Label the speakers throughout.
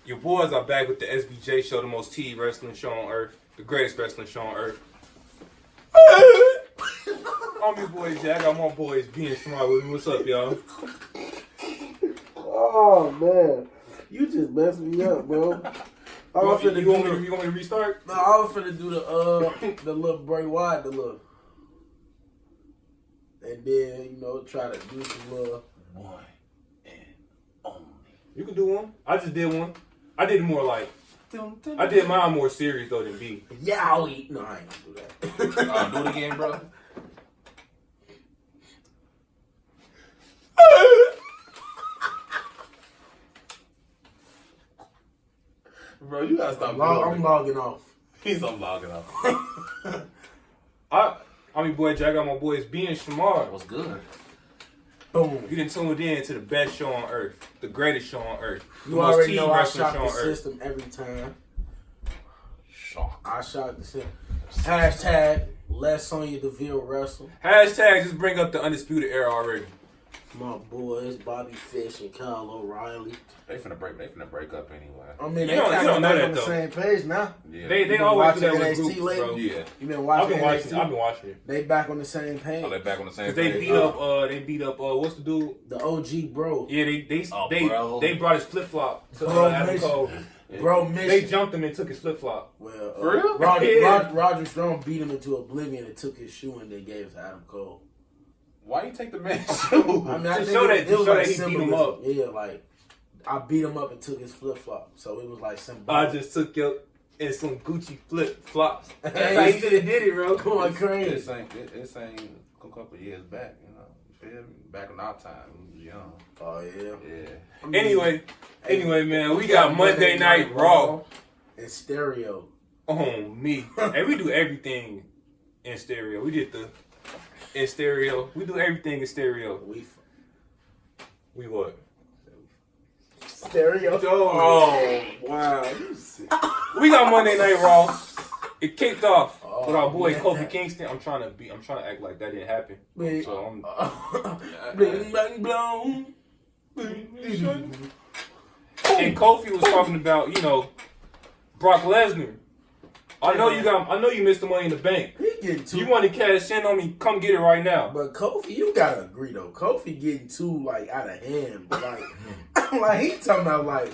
Speaker 1: Your boys are back with the SBJ show, the most TV wrestling show on earth, the greatest wrestling show on earth. I'm your boy Jack. I got my boys being smart with me. What's up, y'all?
Speaker 2: Oh man, you just messed me up, bro.
Speaker 1: You want me to restart?
Speaker 2: No, I was finna do the little Bray Wyatt, the look, and then try to do some little
Speaker 3: one and only.
Speaker 1: You can do one. I just did one. I did more like. I did mine more serious though than B.
Speaker 2: Yowie. No, I ain't gonna do that.
Speaker 3: Do it again, bro. Bro, you gotta stop.
Speaker 2: I'm logging off.
Speaker 3: He's logging off.
Speaker 1: I'm your boy Jack. I got my boys being smart.
Speaker 3: What's good?
Speaker 2: Boom.
Speaker 1: You done tuned in to the best show on earth, the greatest show on earth.
Speaker 2: You already know I shock the system every time.
Speaker 3: Shock.
Speaker 2: I shock the system. Hashtag let Sonya Deville wrestle.
Speaker 1: Hashtag just bring up the Undisputed Era already.
Speaker 2: My boys, Bobby Fish and Kyle O'Reilly.
Speaker 3: They finna break up anyway.
Speaker 2: I mean,
Speaker 1: You don't know that
Speaker 2: on the
Speaker 1: though.
Speaker 2: same page now.
Speaker 3: Yeah.
Speaker 1: They always do that with
Speaker 2: NXT
Speaker 1: groups,
Speaker 2: lately?
Speaker 1: bro.
Speaker 3: Yeah.
Speaker 2: You been watching NXT?
Speaker 1: I've been watching it.
Speaker 2: They back on the same page.
Speaker 3: Oh, they back on the same.
Speaker 1: Cause they
Speaker 3: page.
Speaker 1: beat up what's the dude?
Speaker 2: The OG bro.
Speaker 1: Yeah, they brought his flip flop to
Speaker 2: Bro,
Speaker 1: Adam Cole.
Speaker 2: Bro, missed.
Speaker 1: They jumped him and took his flip flop.
Speaker 2: Well,
Speaker 3: For real?
Speaker 2: Roger Strong beat him into oblivion and took his shoe and then gave it to Adam Cole.
Speaker 3: Why you take the man's shoe?
Speaker 2: I mean,
Speaker 1: To
Speaker 2: I think
Speaker 1: show that
Speaker 2: it was like
Speaker 1: he beat him
Speaker 2: symbolism.
Speaker 1: up.
Speaker 2: Yeah, like I beat him up and took his flip flop, so it was like
Speaker 1: I
Speaker 2: symbolic.
Speaker 1: just took your and some Gucci flip flops. That's
Speaker 2: Hey,
Speaker 1: how he should have did it, bro.
Speaker 2: Going crazy.
Speaker 3: This ain't a couple of years back, you know. You feel me? Back in our time, we was young.
Speaker 2: Oh yeah.
Speaker 3: Yeah.
Speaker 2: I mean,
Speaker 1: Anyway, man, we got Monday Night Raw
Speaker 2: in stereo.
Speaker 1: on me. And we do everything in stereo. We did in stereo. We do everything in stereo. We what?
Speaker 2: Stereo.
Speaker 1: Oh,
Speaker 2: Wow. You sick.
Speaker 1: we got Monday Night Raw. It kicked off with our boy
Speaker 2: man.
Speaker 1: Kofi Kingston. I'm trying to act like that didn't happen.
Speaker 2: Man.
Speaker 1: So I'm
Speaker 2: Bling bang blown.
Speaker 1: and Kofi was talking about, Brock Lesnar. I know you missed the Money in the Bank.
Speaker 2: He getting too.
Speaker 1: You want to cash in on me? Come get it right now.
Speaker 2: But Kofi, you gotta agree though. Kofi getting too out of hand. But like he talking about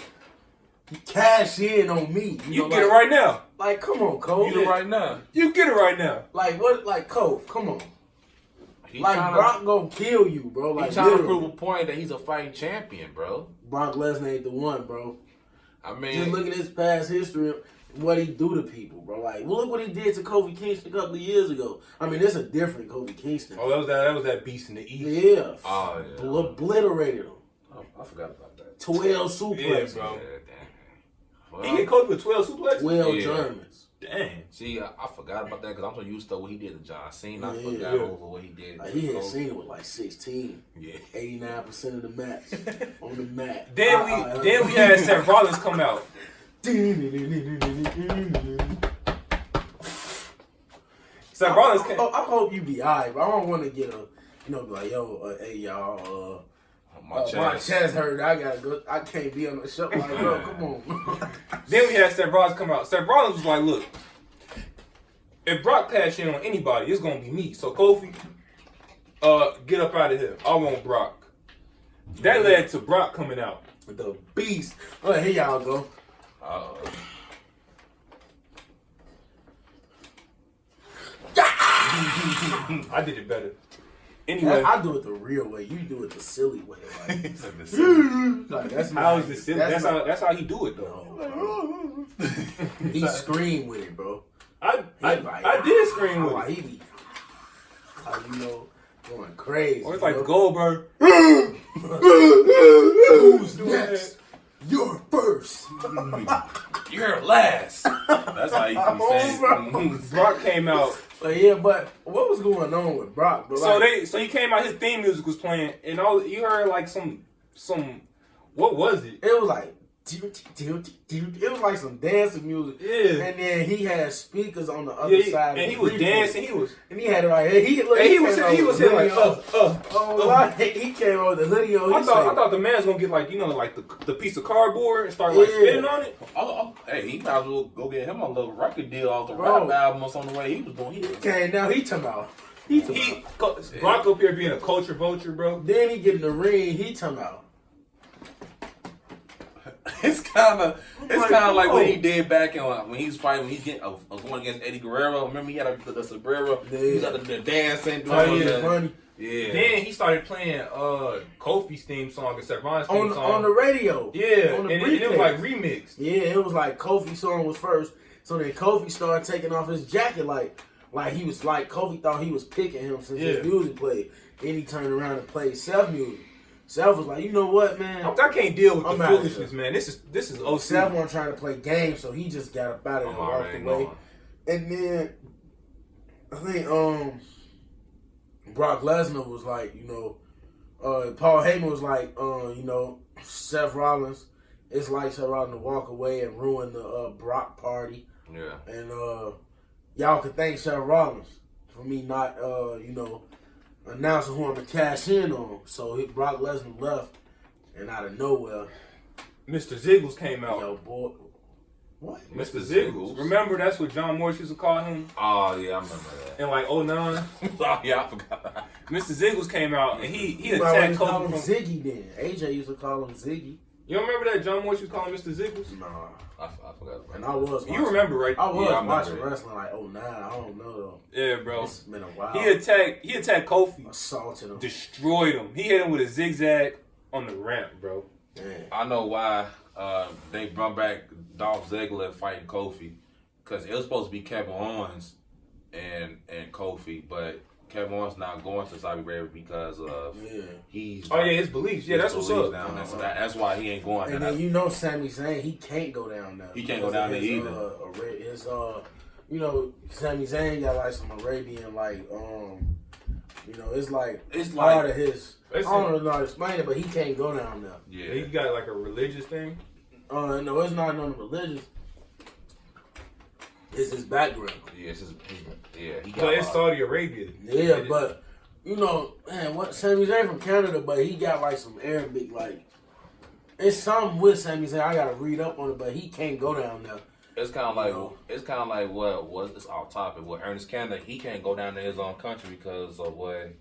Speaker 2: cash in on me.
Speaker 1: You get it right now.
Speaker 2: Like come on, Kofi.
Speaker 3: Get it right now.
Speaker 1: You get it right now.
Speaker 2: Like what? Like Kofi, come on.
Speaker 3: He
Speaker 2: Brock gonna kill you, bro. Like
Speaker 3: He's trying to
Speaker 2: literally.
Speaker 3: prove a point that he's a fighting champion, bro.
Speaker 2: Brock Lesnar ain't the one, bro.
Speaker 3: I mean,
Speaker 2: Just look at his past history, what he do to people, bro. Like, well, look what he did to Kofi Kingston a couple of years ago. I mean, it's a different Kofi Kingston.
Speaker 1: Oh, that was that beast in the East.
Speaker 2: Yeah.
Speaker 3: Oh, yeah.
Speaker 2: Obliterated him.
Speaker 3: Oh, I forgot about that.
Speaker 2: 12 suplexes.
Speaker 1: Yeah, bro.
Speaker 3: Yeah, damn.
Speaker 1: He get Kofi with 12 suplexes?
Speaker 2: 12
Speaker 3: Yeah.
Speaker 2: Germans.
Speaker 1: Damn.
Speaker 3: See, I forgot about that because I'm so used to what he did to John Cena. I
Speaker 2: Yeah.
Speaker 3: forgot over what he did.
Speaker 2: Like, he had seen it with 16.
Speaker 3: Yeah.
Speaker 2: 89% of the match on the mat.
Speaker 1: Then we had Seth Rollins come out. Seth Rollins came.
Speaker 2: I hope you be alright, bro. I don't want to get be like, yo, hey, y'all,
Speaker 3: My
Speaker 2: my chest hurt. I gotta go. I can't be on the show. Like, bro, come on.
Speaker 1: Then we had Seth Rollins come out. Seth Rollins was like, look, if Brock cash in on anybody, it's going to be me. So, Kofi, get up out of here. I want Brock. That led to Brock coming out.
Speaker 2: The beast. Oh, here y'all go.
Speaker 1: I did it better. Anyway.
Speaker 2: I do it the real way. You do it the silly way. Like that's
Speaker 1: How
Speaker 2: not,
Speaker 1: is this silly? That's how he do it, though.
Speaker 2: No, bro. He scream with it, bro.
Speaker 1: I did scream with
Speaker 2: like,
Speaker 1: it.
Speaker 2: he be, going crazy.
Speaker 1: Or it's like Goldberg.
Speaker 2: Who's next? You're first.
Speaker 3: You're last. That's how you can say it.
Speaker 1: Brock came out.
Speaker 2: But what was going on with Brock? Bro?
Speaker 1: So he came out. His theme music was playing, and all you heard like some. What was it?
Speaker 2: It was like It was like some dancing music.
Speaker 1: Yeah.
Speaker 2: And then he had speakers on the other side.
Speaker 1: And
Speaker 2: of
Speaker 1: he was
Speaker 2: the
Speaker 1: dancing.
Speaker 2: and he had it right here. He
Speaker 1: was here like,
Speaker 2: he came over the hoodie on.
Speaker 1: I thought the man's gonna get like, you know, like the piece of cardboard and start like spinning on it.
Speaker 3: Hey, he might as well go get him a little record deal off the rap album or something. The way he was doing,
Speaker 2: he came down. He talking about.
Speaker 1: Brock up here being a culture vulture, bro.
Speaker 2: Then he get in the ring. He talking about.
Speaker 3: It's kind of like what he did back in when he was fighting. When he's getting going against Eddie Guerrero. Remember he had the sombrero.
Speaker 2: Yeah.
Speaker 3: He got the dancing.
Speaker 2: Funny.
Speaker 3: Yeah.
Speaker 1: Then he started playing Kofi's theme song and Savon's theme song
Speaker 2: on the radio.
Speaker 1: Yeah,
Speaker 2: on the
Speaker 1: and it was like remixed.
Speaker 2: Yeah, it was like Kofi's song was first. So then Kofi started taking off his jacket like he was like Kofi thought he was picking him since his music played. Then he turned around and played Seth music. Seth was like, you know what, man?
Speaker 1: I can't deal with the foolishness, man. This is OC.
Speaker 2: Seth wasn't trying to play games, so he just got up out of there and walked away. And then I think Brock Lesnar was like, you know, Paul Heyman was like, you know, Seth Rollins, it's like Seth Rollins to walk away and ruin the Brock party.
Speaker 3: Yeah.
Speaker 2: And y'all can thank Seth Rollins for me not, you know, announcing who I'm going to cash in on. So Brock Lesnar left, and out of nowhere,
Speaker 1: Mr. Ziggles came out.
Speaker 2: Yo, boy. What?
Speaker 1: Mr. Ziggles. Remember, that's what John Morris used to call him?
Speaker 3: Oh, yeah, I remember that.
Speaker 1: In like 09.
Speaker 3: Oh, yeah, I forgot.
Speaker 1: Mr. Ziggles came out, and he attacked
Speaker 2: Kofi call
Speaker 1: Kofi
Speaker 2: him
Speaker 1: from...
Speaker 2: Ziggy then. AJ used to call him Ziggy.
Speaker 1: You don't remember that John Morris used to call him Mr. Ziggles?
Speaker 2: Nah.
Speaker 3: I forgot.
Speaker 2: And I was watching.
Speaker 1: You remember, right?
Speaker 2: I was
Speaker 3: I
Speaker 2: watching
Speaker 3: remember
Speaker 2: wrestling like 09. I don't know, though.
Speaker 1: Yeah, bro.
Speaker 2: It's been a while.
Speaker 1: He attacked Kofi.
Speaker 2: Assaulted him.
Speaker 1: Destroyed him. He hit him with a zigzag on the ramp, bro.
Speaker 2: Man.
Speaker 3: I know why they brought back Dolph Ziggler fighting Kofi, because it was supposed to be Kevin Owens and Kofi, but Kevin Owens not going to Saudi Arabia because of
Speaker 1: his beliefs. Yeah, that's what's up.
Speaker 3: Down there. So that's why he ain't going.
Speaker 2: And then you know Sami Zayn, he can't go down there.
Speaker 3: He can't go down there either.
Speaker 2: You know, Sami Zayn got like some Arabian you know, it's like part of his. I don't know how to explain it, but he can't go down there.
Speaker 1: Yeah, he got like a religious thing.
Speaker 2: No, it's not none religious. It's his background.
Speaker 3: Yeah, he got.
Speaker 1: But it's Saudi Arabia.
Speaker 2: Yeah, but you know, man, what Sami Zayn from Canada, but he got like some Arabic, like it's something with Sami Zayn. I gotta read up on it, but he can't go down there.
Speaker 3: It's kind of like what was it's off topic with Ernest Canada. He can't go down to his own country because of what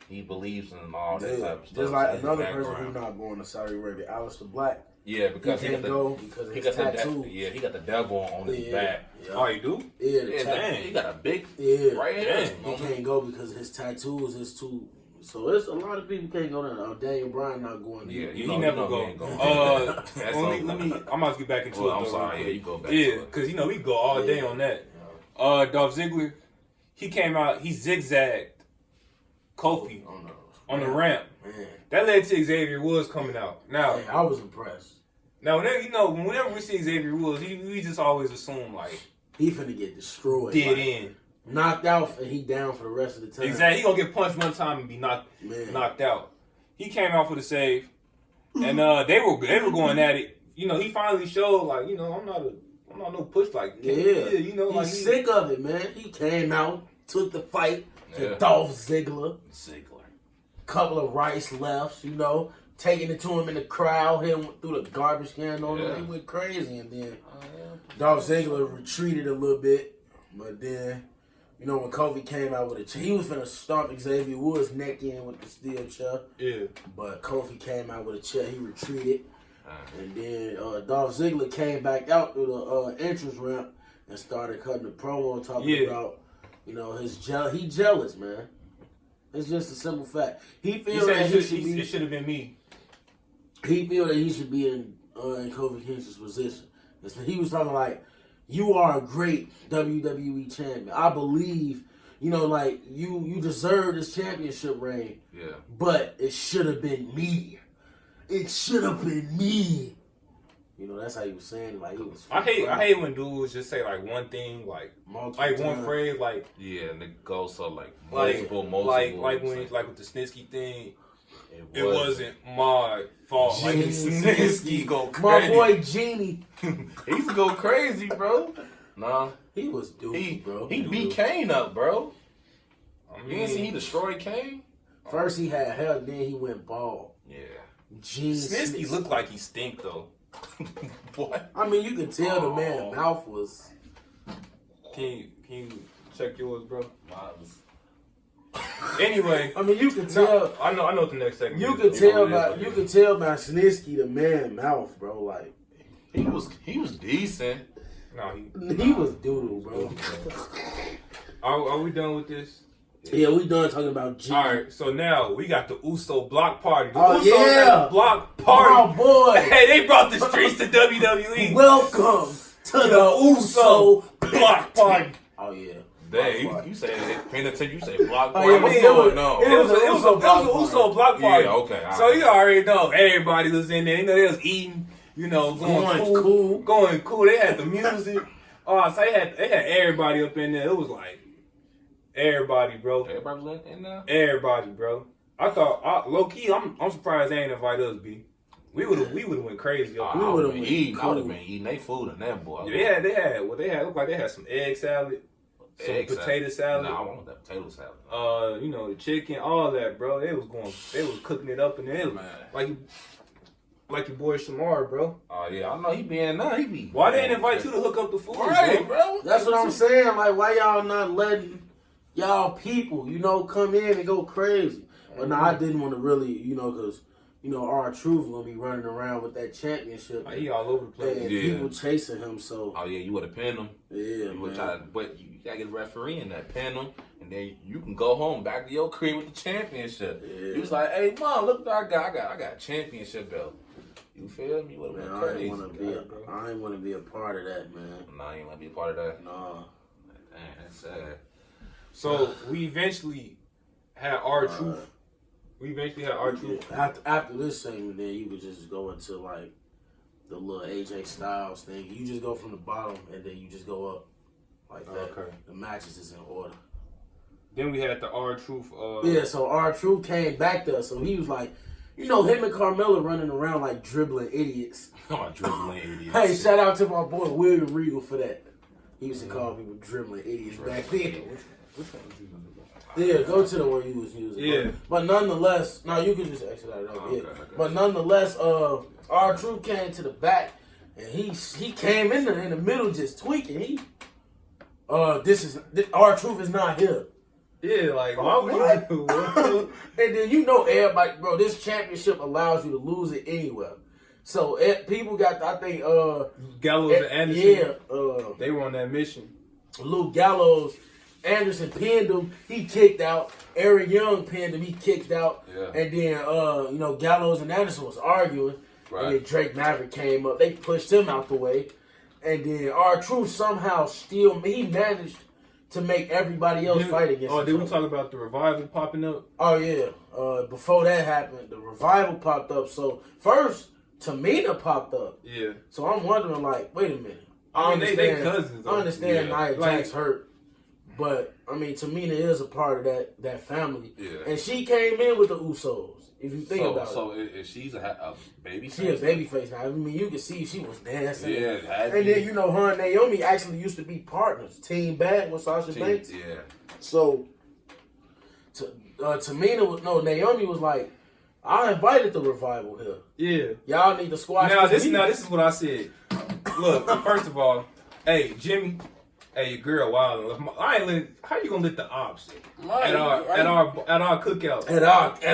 Speaker 3: he believes in and all that type of stuff.
Speaker 2: Just like another person who's not going to Saudi Arabia, Aleister Black.
Speaker 3: Yeah, because
Speaker 2: he can't go because of his tattoo.
Speaker 3: He got the devil on his back.
Speaker 2: Yeah.
Speaker 1: Oh, you do?
Speaker 2: Yeah,
Speaker 3: he got a big
Speaker 2: right
Speaker 3: here.
Speaker 2: He can't go because his tattoos is too. So there's a lot of people can't go there. Daniel Bryan not going there.
Speaker 3: Yeah,
Speaker 1: he never go. Let me. I'm about to get back into it.
Speaker 3: I'm sorry. Yeah, you go back.
Speaker 1: Yeah, because you know we go all day on that. Dolph Ziggler, he came out. He zigzagged Kofi on the ramp.
Speaker 2: Man.
Speaker 1: That led to Xavier Woods coming out. Now,
Speaker 2: I was impressed.
Speaker 1: Now, whenever we see Xavier Woods, we just always assume like
Speaker 2: he finna get destroyed,
Speaker 1: dead in,
Speaker 2: knocked out, and he down for the rest of the time.
Speaker 1: Exactly, he gonna get punched one time and be knocked out. He came out for the save, and they were going at it. You know, he finally showed like, you know, I'm not no push like
Speaker 2: you know, like he's sick of it, man. He came out, took the fight to Dolph Ziggler. Couple of rice lefts, you know, taking it to him in the crowd, hit him through the garbage can on him. He went crazy, and then Dolph Ziggler retreated a little bit, but then, you know, when Kofi came out with a chair, he was finna stomp Xavier Woods' neck in with the steel chair. Yeah. But Kofi came out with a chair, he retreated, and then Dolph Ziggler came back out through the entrance ramp and started cutting the promo, talking about, you know, he jealous, man. It's just a simple fact. He feels that it
Speaker 1: should have been me.
Speaker 2: He feel that he should be in Kofi Kingston's position. He was talking like, you are a great WWE champion. I believe, you know, like you deserve this championship reign. Yeah. But it should have been me. It should have been me. You know, that's how he was saying. Like he was.
Speaker 1: I hate when dudes just say like one thing, like one phrase, like
Speaker 3: and it goes so like
Speaker 1: multiple. Like with the Snitsky thing. It wasn't my fault. Like Snitsky go
Speaker 2: My
Speaker 1: crazy.
Speaker 2: boy Genie.
Speaker 3: He used to go crazy, bro. Nah.
Speaker 2: He was dookie, bro.
Speaker 3: He beat Kane up, bro.
Speaker 1: I
Speaker 3: You didn't see he destroyed Kane?
Speaker 2: First he had hair, then he went bald.
Speaker 3: Yeah.
Speaker 2: Genie
Speaker 1: Snitsky
Speaker 2: Snitsky.
Speaker 1: looked like he stink though.
Speaker 3: What?
Speaker 2: I mean, you could tell the man's mouth was.
Speaker 1: Can you check yours, bro?
Speaker 3: Miles.
Speaker 1: Anyway,
Speaker 2: I mean, you could tell.
Speaker 1: I know what the next segment.
Speaker 2: You
Speaker 1: is.
Speaker 2: could tell
Speaker 1: It
Speaker 2: by
Speaker 1: is.
Speaker 2: you could tell by Snitsky the man mouth, bro. Like
Speaker 3: He was decent.
Speaker 1: No,
Speaker 2: he was doodle, bro.
Speaker 1: Are we done with this?
Speaker 2: Yeah, we done talking about Genie.
Speaker 1: All right, so now we got the Uso block party. The
Speaker 2: Oh,
Speaker 1: Usos
Speaker 2: yeah.
Speaker 1: got the block party.
Speaker 2: Oh boy!
Speaker 1: Hey, they brought the streets to WWE.
Speaker 2: Welcome to the Uso
Speaker 1: block party.
Speaker 2: Oh yeah.
Speaker 3: Dang, you say paying attention. You say block
Speaker 2: Oh,
Speaker 3: party.
Speaker 2: yeah,
Speaker 3: What's
Speaker 2: it
Speaker 3: going
Speaker 2: was-
Speaker 3: on?
Speaker 2: it was a
Speaker 1: Uso block party.
Speaker 3: Yeah, okay. all
Speaker 1: So
Speaker 3: right.
Speaker 1: you already know everybody was in there. You know they was eating. You know going cool. They had the music. Oh, so they had everybody up in there. It was like everybody, bro.
Speaker 3: Everybody was in there.
Speaker 1: Everybody, bro. I thought low key. I'm surprised they ain't invite us, B. We would have went crazy. Up
Speaker 3: I
Speaker 1: there.
Speaker 3: would
Speaker 2: would've
Speaker 3: have
Speaker 2: been
Speaker 3: been eating. I
Speaker 2: cool.
Speaker 3: would have been eating their food and that boy.
Speaker 1: Yeah, they had looked like they had some egg salad, some
Speaker 3: Egg
Speaker 1: potato salad.
Speaker 3: Nah, I want that potato salad.
Speaker 1: You know, the chicken, all that, bro. They was cooking it up in there.
Speaker 3: Man.
Speaker 1: Like your boy Shamar, bro.
Speaker 3: Oh yeah, I know he be in there. He be.
Speaker 1: Why they didn't invite you to hook up the food,
Speaker 3: Right,
Speaker 1: bro?
Speaker 3: bro.
Speaker 2: That's what I'm saying. Like, why y'all not letting y'all people, come in and go crazy? But no, I didn't want to really, because, our truth gonna be running around with that championship.
Speaker 1: Like, he all over the place.
Speaker 2: And
Speaker 3: Yeah.
Speaker 2: people chasing him, so
Speaker 3: Oh yeah, you would have pinned him.
Speaker 2: yeah,
Speaker 3: You would
Speaker 2: man.
Speaker 3: try, but you gotta get a referee in that, pin him, and then you can go home back to your crib with the championship.
Speaker 2: Yeah.
Speaker 3: He was like, "Hey, mom, look what I got. I got a championship belt." You feel me? Would have
Speaker 2: Man,
Speaker 3: been
Speaker 2: I
Speaker 3: crazy.
Speaker 2: ain't want to be a part of that, man.
Speaker 3: Nah, you ain't want to be a part of that.
Speaker 2: Nah.
Speaker 3: Dang, that's sad.
Speaker 1: So we eventually had our truth. We eventually had our truth.
Speaker 2: After this segment, then you would just go into like the little AJ Styles thing. You just go from the bottom and then you just go up like that.
Speaker 1: Okay.
Speaker 2: The matches is in order.
Speaker 1: Then we had the our truth.
Speaker 2: Yeah, so R-Truth came back to us. So he was like, him and Carmella running around like dribbling idiots.
Speaker 3: I'm a dribbling idiot.
Speaker 2: Hey, shout out to my boy William Regal for that. He used to call people dribbling idiots back then.
Speaker 1: Which one was you gonna do?
Speaker 2: Yeah, go to the one you was using.
Speaker 1: Yeah.
Speaker 2: But nonetheless, no, you can just exit out of there. Yeah.
Speaker 3: Okay.
Speaker 2: But nonetheless, R-Truth came to the back and he came in there in the middle just tweaking. R-Truth is not here.
Speaker 1: Yeah, like why would
Speaker 2: What?
Speaker 1: you do?
Speaker 2: And then everybody, bro, this championship allows you to lose it anywhere. So people got, I think,
Speaker 1: Gallows and Anderson.
Speaker 2: yeah,
Speaker 1: They were on that mission.
Speaker 2: Luke Gallows, Anderson pinned him, he kicked out. Eric Young pinned him, he kicked out.
Speaker 3: Yeah.
Speaker 2: And then, Gallows and Anderson was arguing.
Speaker 3: Right.
Speaker 2: And then Drake Maverick came up. They pushed him out the way. And then R-Truth somehow he managed to make everybody else fight against him.
Speaker 1: Did we talk about the revival popping up?
Speaker 2: Oh, yeah. Before that happened, the revival popped up. So, first, Tamina popped up.
Speaker 1: Yeah.
Speaker 2: So, I'm wondering, like, wait a minute.
Speaker 1: I mean, they cousins, though.
Speaker 2: I understand
Speaker 3: Yeah.
Speaker 2: Nia Jax hurt. But, I mean, Tamina is a part of that family.
Speaker 3: Yeah.
Speaker 2: And she came in with the Usos, if you think about it.
Speaker 3: So if she's a baby,
Speaker 2: She a babyface now. I mean, you can see she was dancing.
Speaker 3: Yeah,
Speaker 2: And then, her and Naomi actually used to be partners. Team Bad with Sasha Banks.
Speaker 3: Yeah.
Speaker 2: So, Naomi was like, I invited the revival here.
Speaker 1: Yeah.
Speaker 2: Y'all need to squash
Speaker 1: This is what I said. Look, first of all, hey Jimmy, hey your girl wild. I ain't letting. How you gonna let the ops at our cookout?
Speaker 2: At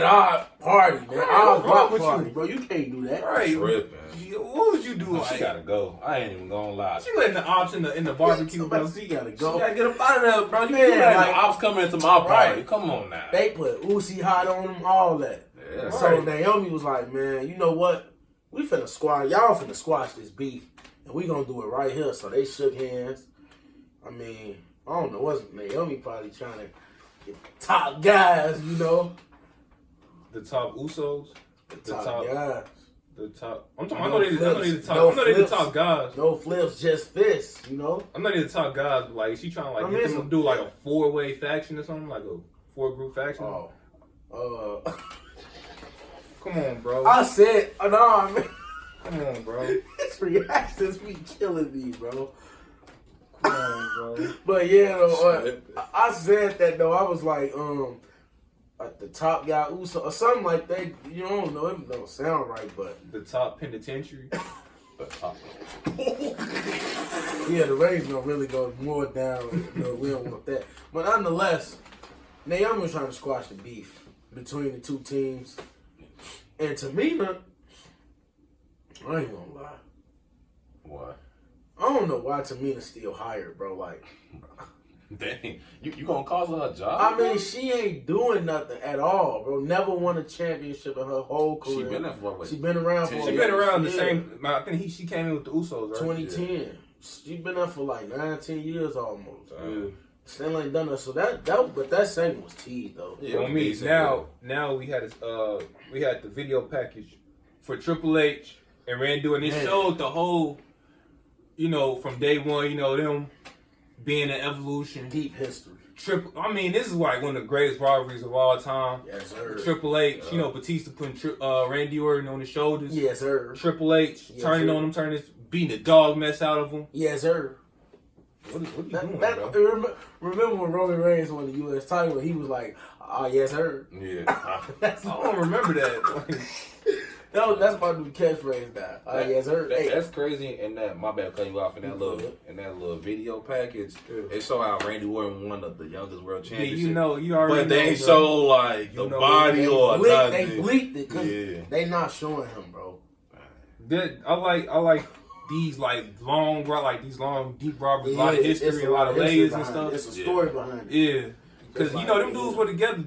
Speaker 2: our party, man.
Speaker 1: Right,
Speaker 2: Our
Speaker 1: what's wrong
Speaker 2: block
Speaker 1: with
Speaker 2: party,
Speaker 1: you?
Speaker 2: bro. You can't do that.
Speaker 1: Right.
Speaker 3: Tripping.
Speaker 1: What would you do?
Speaker 3: She gotta go. I ain't even gonna lie.
Speaker 1: She letting the ops in the barbecue, bro.
Speaker 2: She gotta
Speaker 3: You
Speaker 2: go.
Speaker 3: gotta get up out of there, bro. You
Speaker 2: Man,
Speaker 3: can't let
Speaker 2: like-
Speaker 3: the ops come into my party.
Speaker 2: Right.
Speaker 3: Come on now.
Speaker 2: They put Uzi hot on them, all that.
Speaker 3: Yeah.
Speaker 2: So
Speaker 1: Right.
Speaker 2: Naomi was like, man, you know what? We finna squash, y'all finna squash this beef. And we gonna do it right here. So they shook hands. I mean, I don't know, wasn't Naomi probably trying to get top guys,
Speaker 1: The top Usos.
Speaker 2: The top guys.
Speaker 1: The top. I'm talking.
Speaker 2: No
Speaker 1: I know they the
Speaker 2: flips.
Speaker 1: top.
Speaker 2: No
Speaker 1: I know they the
Speaker 2: flips.
Speaker 1: top guys.
Speaker 2: No flips, just fists,
Speaker 1: I'm not the top guys. But like she trying to
Speaker 2: I
Speaker 1: get
Speaker 2: mean,
Speaker 1: them to do like a 4-way faction or something, like a 4-group faction.
Speaker 2: Oh.
Speaker 1: Come on, bro.
Speaker 2: I said, no, I mean,
Speaker 1: Come on, bro.
Speaker 2: his reactions be killing me, bro.
Speaker 1: Come on, bro.
Speaker 2: But yeah, though, I said that though. I was like, the top guy Uso or something like that. You don't know, it don't sound right, but
Speaker 1: The top penitentiary.
Speaker 2: yeah, the Reigns gonna really go more down. We don't want that. But nonetheless, Naomi's trying to squash the beef between the two teams, and Tamina, I ain't gonna lie.
Speaker 3: What?
Speaker 2: I don't know why Tamina's still hired, bro. Like,
Speaker 3: Dang, you gonna cost her a job?
Speaker 2: I mean, she ain't doing nothing at all, bro. Never won a championship in her whole career.
Speaker 3: She been there for what?
Speaker 2: She been around for.
Speaker 1: She been around the same. I think she came in with the Usos, right?
Speaker 2: 2010. She been there for like 9-10 years almost.
Speaker 1: Yeah.
Speaker 2: Still ain't done it. So but that segment was teased though.
Speaker 3: Yeah,
Speaker 1: On me now we had the video package for Triple H and Randy, and it showed the whole, from day one, them being an evolution.
Speaker 2: Deep history.
Speaker 1: I mean, this is like one of the greatest rivalries of all time.
Speaker 2: Yes, sir.
Speaker 1: Triple H, Batista putting Randy Orton on his shoulders.
Speaker 2: Yes, sir.
Speaker 1: Triple H turning on him, beating the dog mess out of him.
Speaker 2: Yes, sir.
Speaker 1: What are you doing, bro?
Speaker 2: Remember when Roman Reigns won the U.S. title? He was like, yes, sir.
Speaker 3: Yeah.
Speaker 1: I don't remember that.
Speaker 2: That's my new catchphrase now. Yes, sir.
Speaker 3: That's crazy. And that, my bad, cutting you off in that little video package. It show how Randy Orton won the youngest world championship.
Speaker 1: Yeah, you already.
Speaker 3: But they ain't show like the body or nothing.
Speaker 2: They bleeped it because they not showing him, bro.
Speaker 1: I like these long deep robberies, a lot of history, a lot of layers and stuff.
Speaker 2: It's a story behind it.
Speaker 1: Yeah. Because, them dudes were together.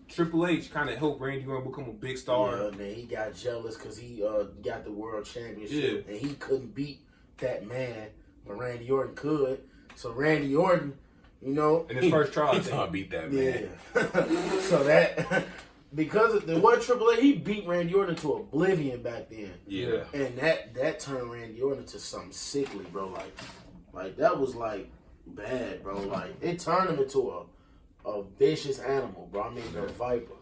Speaker 1: Triple H kind of helped Randy Orton become a big star.
Speaker 2: Yeah, then he got jealous because he got the world championship. And he couldn't beat that man, but Randy Orton could. So Randy Orton,
Speaker 1: in his first trial,
Speaker 3: he can't beat that man.
Speaker 2: Yeah. So that, because of the one Triple H, he beat Randy Orton to oblivion back then.
Speaker 3: Yeah.
Speaker 2: And that turned Randy Orton to something sickly, bro. Like that was bad, bro. Like it turned him into a vicious animal, bro. I mean, a viper.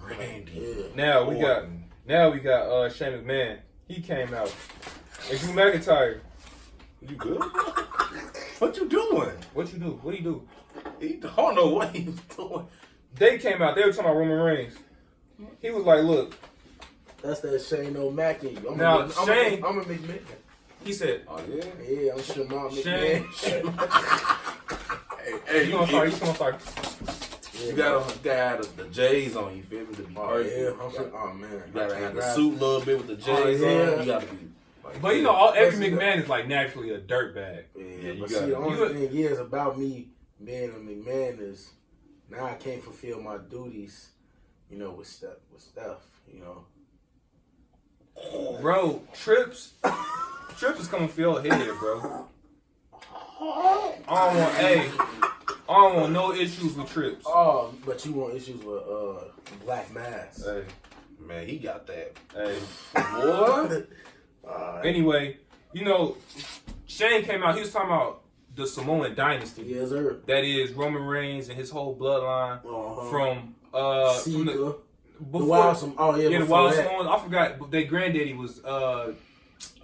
Speaker 3: Randy.
Speaker 2: Yeah.
Speaker 1: Now we got Shane McMahon. He came out. And Drew McIntyre.
Speaker 3: You good? What you doing?
Speaker 1: What you do? What do you do?
Speaker 3: I don't know what he's doing.
Speaker 1: They came out. They were talking about Roman Reigns. He was like, "Look,
Speaker 2: that's that Shane O'Mac. I'm a McMahon.
Speaker 1: He said,
Speaker 3: "Oh yeah,
Speaker 2: yeah, I'm Shamar McMahon."
Speaker 3: Hey,
Speaker 1: you gonna start?
Speaker 3: You gotta have the J's on. You feel me?
Speaker 2: Oh man,
Speaker 3: you gotta have the suit a little bit with the J's on. You gotta be.
Speaker 1: But every McMahon is naturally a dirtbag.
Speaker 2: Yeah, but see, the only thing is about me being a McMahon is now I can't fulfill my duties, with Steph,
Speaker 1: Bro, Trips is coming for your head, bro. I don't want no issues with Trips.
Speaker 2: Oh, but you want issues with Black Mass.
Speaker 3: Hey, man, he got that.
Speaker 1: Hey,
Speaker 3: what?
Speaker 1: Anyway, Shane came out. He was talking about the Samoan dynasty.
Speaker 2: Yes, sir.
Speaker 1: That is Roman Reigns and his whole bloodline from
Speaker 2: Sika.
Speaker 1: the
Speaker 2: Wild Samoans.
Speaker 1: the Wild Samoans. I forgot. Their granddaddy was
Speaker 3: I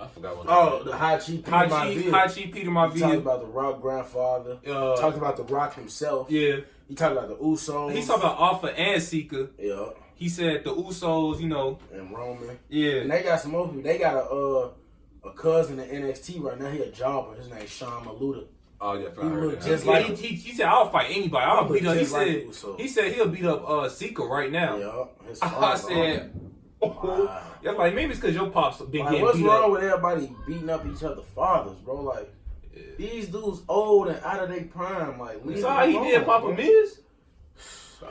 Speaker 3: forgot what.
Speaker 2: Oh, the High Chief Peter Maivia.
Speaker 1: High Chief Peter Maivia.
Speaker 2: Talking about the Rock grandfather. Talking about the Rock himself.
Speaker 1: Yeah.
Speaker 2: He talking about the Usos.
Speaker 1: He's talking about Alpha and Sika.
Speaker 2: Yeah.
Speaker 1: He said the Usos,
Speaker 2: and Roman.
Speaker 1: Yeah.
Speaker 2: And they got some more people. They got a cousin in NXT right now. He a jobber. His name's Sean Maluda.
Speaker 3: Oh yeah,
Speaker 2: he look just
Speaker 1: he said I'll fight anybody. I'll beat up. He said he'll beat up Sika right now.
Speaker 2: Yeah.
Speaker 1: I said. Wow. Yeah, like maybe it's because your pops been getting
Speaker 2: what's
Speaker 1: beat
Speaker 2: wrong
Speaker 1: up.
Speaker 2: With everybody beating up each other's fathers, bro? Like these dudes old and out of their prime. Like
Speaker 1: that's how he did Papa Miz.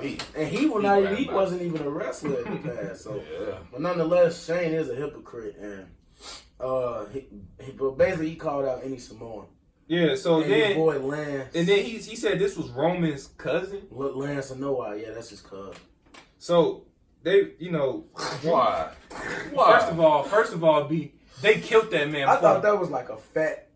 Speaker 2: And he wasn't even a wrestler in the past. So, but nonetheless, Shane is a hypocrite, and but basically he called out any Samoan.
Speaker 1: Yeah. So
Speaker 2: and
Speaker 1: then,
Speaker 2: his boy Lance,
Speaker 1: and then he said this was Roman's cousin.
Speaker 2: Lance Anoa'i, yeah, that's his cousin.
Speaker 1: So they,
Speaker 3: why?
Speaker 1: First of all, they killed that man.
Speaker 2: I thought that was like a fat,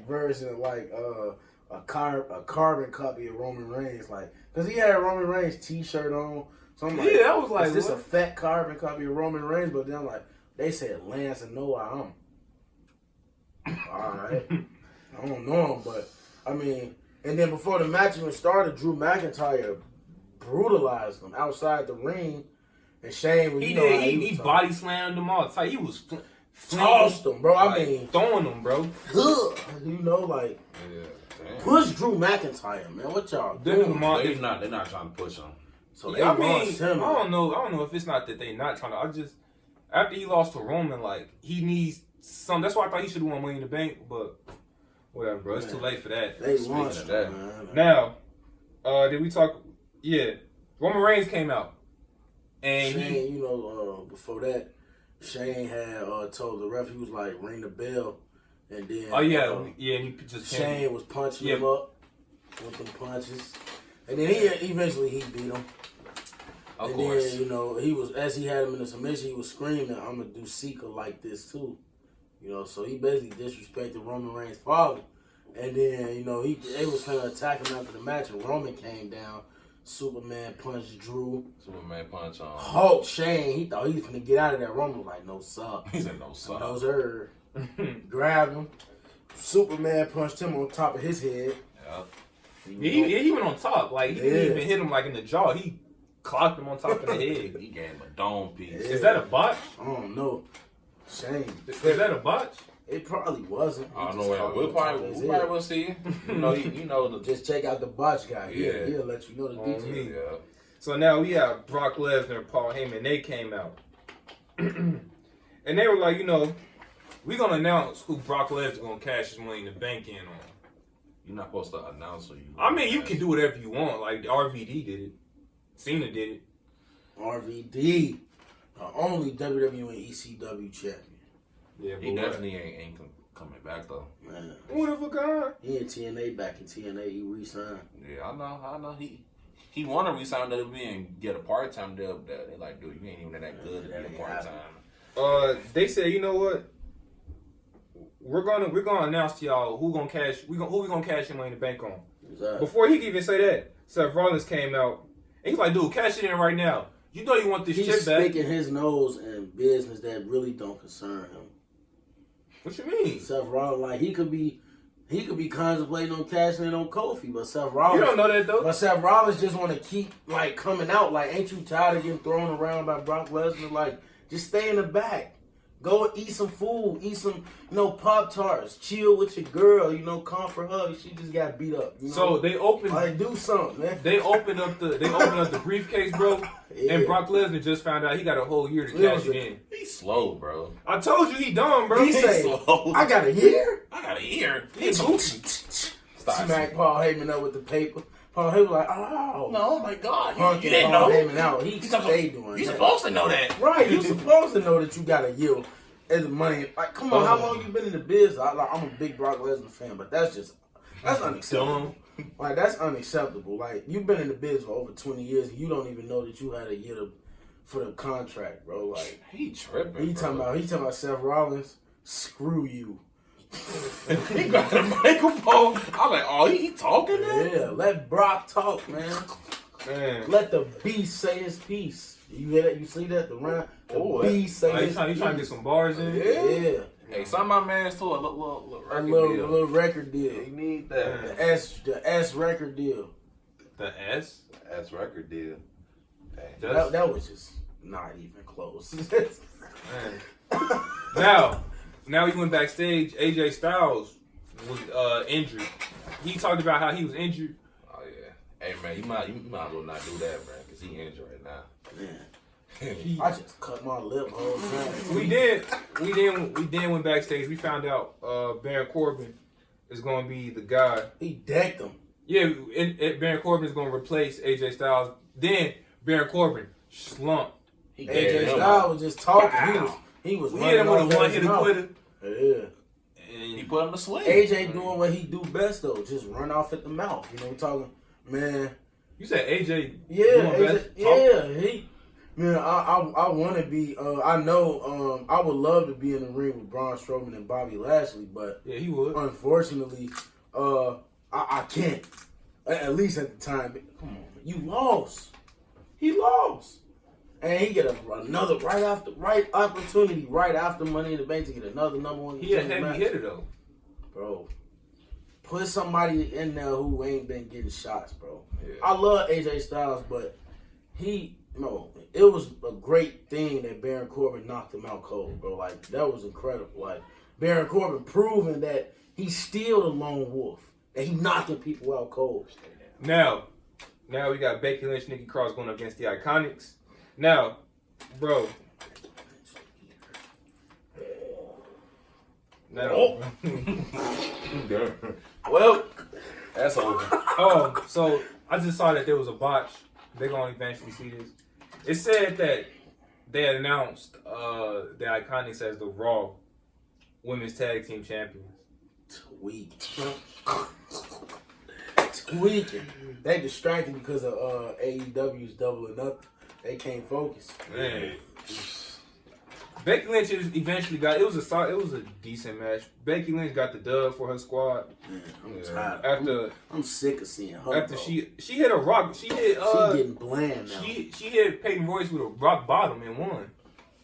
Speaker 2: version of a carbon copy of Roman Reigns, because he had Roman Reigns T-shirt on, So I'm like,
Speaker 1: yeah, I was like,
Speaker 2: is this
Speaker 1: what?
Speaker 2: a fat carbon copy of Roman Reigns? But then I'm like, they said Lance and Noah. All right. I don't know him, but I mean, and then before the match even started, Drew McIntyre brutalized him outside the ring, and Shane was,
Speaker 1: He body slammed them all tight. He was
Speaker 2: tossed them, bro.
Speaker 1: like,
Speaker 2: I mean,
Speaker 1: throwing them, bro.
Speaker 2: like
Speaker 3: Yeah,
Speaker 2: push Drew McIntyre, man. What y'all
Speaker 1: They're
Speaker 2: doing?
Speaker 3: they're not trying to push him.
Speaker 2: So
Speaker 1: Yeah, I mean,
Speaker 2: lost him.
Speaker 1: I don't know if it's not that they not trying to. I just after he lost to Roman, like he needs some. That's why I thought he should have won Money in the Bank, but whatever, bro. It's too late for that.
Speaker 2: They
Speaker 3: Speaking
Speaker 2: launched
Speaker 3: of that,
Speaker 2: him, man.
Speaker 1: Now, did we talk? Yeah, Roman Reigns came out, and
Speaker 2: Shane, before that, Shane had told the ref, he was like, ring the bell, and then
Speaker 1: and he just
Speaker 2: Shane was punching him up with them punches, and then eventually he beat him.
Speaker 3: Of
Speaker 2: and
Speaker 3: course.
Speaker 2: then, he was, as he had him in the submission, he was screaming, I'm gonna do Sika like this too. So he basically disrespected Roman Reigns' father. And then, they was trying to attack him after the match, and Roman came down. Superman punched Drew.
Speaker 3: Superman punch on.
Speaker 2: Hulk Shane, he thought he was gonna get out of that. Roman was like, no sup.
Speaker 3: He said no sir.
Speaker 2: No sir. Grabbed him. Superman punched him on top of his head.
Speaker 1: he went on top. Like he didn't even hit him like in the jaw. He clocked him on top of the head.
Speaker 3: He gave him a dome piece.
Speaker 2: Yeah.
Speaker 1: Is that a botch?
Speaker 2: I don't know. Shame.
Speaker 1: Is that a botch?
Speaker 2: It probably wasn't.
Speaker 3: I don't know. We'll probably will see.
Speaker 2: Just check out the botch guy.
Speaker 3: Yeah.
Speaker 2: He'll let you know the
Speaker 1: On
Speaker 2: details.
Speaker 1: me.
Speaker 3: Yeah.
Speaker 1: So now we have Brock Lesnar and Paul Heyman. They came out. And they were like, we're going to announce who Brock Lesnar is going to cash his Money in the Bank in on.
Speaker 3: You're not supposed to announce who you.
Speaker 1: I mean, you can do whatever you want. Like, RVD did it. Cena did it.
Speaker 2: RVD, the only WWE and ECW champion.
Speaker 1: Yeah,
Speaker 3: He definitely ain't coming back though.
Speaker 2: Man.
Speaker 1: What of a guy?
Speaker 2: He in TNA back in TNA. He re-signed.
Speaker 3: Yeah, I know. He want to resign WWE and get a part-time deal. But they like, dude, you ain't even that good to be a part-time.
Speaker 1: They said, you know what? We're gonna announce to y'all who we gonna cash your Money in the Bank on.
Speaker 2: Exactly.
Speaker 1: Before he could even say that, Seth Rollins came out and he's like, dude, cash it in right now. You know you want this
Speaker 2: He's
Speaker 1: chip back.
Speaker 2: sticking his nose in business that really don't concern him.
Speaker 1: What you mean?
Speaker 2: Seth Rollins, like he could be contemplating on cashing in on Kofi, but Seth Rollins.
Speaker 1: You don't know that though.
Speaker 2: But Seth Rollins just want to keep like coming out. Like, ain't you tired of getting thrown around by Brock Lesnar? Like, just stay in the back. Go eat some food, eat some, Pop-Tarts, chill with your girl, comfort her. She just got beat up.
Speaker 1: So they opened.
Speaker 2: Like, do something, man.
Speaker 1: They opened up the briefcase, bro.
Speaker 2: Yeah.
Speaker 1: And Brock Lesnar just found out he got a whole year to cash it in.
Speaker 3: He's slow, bro.
Speaker 1: I told you he dumb, bro.
Speaker 2: He say,
Speaker 3: slow.
Speaker 2: I got a year?
Speaker 3: I got a ear.
Speaker 1: He Gucci.
Speaker 2: Smack Paul Heyman up with the paper. Paul Heyman like, oh.
Speaker 3: No, oh my God.
Speaker 2: Punk
Speaker 3: You didn't
Speaker 2: Paul
Speaker 3: know.
Speaker 2: Heyman out. He stay doing
Speaker 3: You're
Speaker 2: that.
Speaker 3: supposed to know that.
Speaker 2: Right, you supposed to know that you got a year as money. Like, come on, how long you been in the biz? I'm a big Brock Lesnar fan, but that's unacceptable. Like, that's unacceptable. Like, you've been in the biz for over 20 years, and you don't even know that you had a year for the contract, bro. Like,
Speaker 3: He tripping.
Speaker 2: he talking about Seth Rollins. Screw you.
Speaker 3: He got a microphone. I'm like, oh, he talking now?
Speaker 2: Yeah, let Brock talk, man.
Speaker 1: Man.
Speaker 2: Let the beast say his piece. You hear that? You see that? The rhyme? The beast say
Speaker 1: Like,
Speaker 2: his
Speaker 1: you trying to get some bars in?
Speaker 2: Yeah.
Speaker 3: Hey, some of my man's too a little
Speaker 2: A
Speaker 3: record deal.
Speaker 2: little record deal.
Speaker 3: You need that.
Speaker 2: The S record deal.
Speaker 1: The S?
Speaker 3: That's record deal. Hey,
Speaker 2: That was just not even close.
Speaker 1: Man. Now he went backstage. AJ Styles was injured. He talked about how he was injured.
Speaker 3: oh yeah. Hey man, you might as well not do that, man, because he injured right now.
Speaker 2: Man. I just cut my lip whole time.
Speaker 1: We then went backstage. We found out Baron Corbin is going to be the guy.
Speaker 2: He decked him.
Speaker 1: Yeah, Baron Corbin is going to replace AJ Styles. Then Baron Corbin slumped.
Speaker 3: He
Speaker 2: AJ Styles was just talking.
Speaker 1: Wow.
Speaker 2: He was
Speaker 1: We hit him with a
Speaker 2: running off
Speaker 1: one-hitter
Speaker 2: his mouth.
Speaker 1: quitter.
Speaker 2: Yeah.
Speaker 1: And
Speaker 3: He put him to sleep.
Speaker 2: AJ doing what he do best though, just run off at the mouth. Talking, man.
Speaker 1: you said AJ
Speaker 2: Yeah,
Speaker 1: doing
Speaker 2: AJ,
Speaker 1: best?
Speaker 2: Man, I want to be. I know. I would love to be in the ring with Braun Strowman and Bobby Lashley, but
Speaker 1: Yeah, he would.
Speaker 2: unfortunately, I can't. At least at the time. Come on, you lost. He lost. And he get another right opportunity right after Money in the Bank to get another number one.
Speaker 1: He a heavy hitter though.
Speaker 2: Bro, put somebody in there who ain't been getting shots, bro.
Speaker 1: Yeah.
Speaker 2: I love AJ Styles, but it was a great thing that Baron Corbin knocked him out cold, bro. Like, that was incredible. Like, Baron Corbin proving that he's still the lone wolf, and he knocking people out cold.
Speaker 1: Now we got Becky Lynch, Nikki Cross going up against the Iconics. Now, bro. Now,
Speaker 3: Well, that's over.
Speaker 1: So I just saw that there was a botch. They're gonna eventually see this. It said that they had announced the Iconics as the Raw Women's Tag Team Champions.
Speaker 2: Tweaking. They distracted because of AEW's Double or Nothing. They can't focus.
Speaker 1: Man. Becky Lynch eventually got it was a decent match. Becky Lynch got the dub for her squad.
Speaker 2: Man, I'm tired. I'm sick of seeing her.
Speaker 1: After she hit a rock, she
Speaker 2: getting bland now.
Speaker 1: She hit Peyton Royce with a rock bottom and won.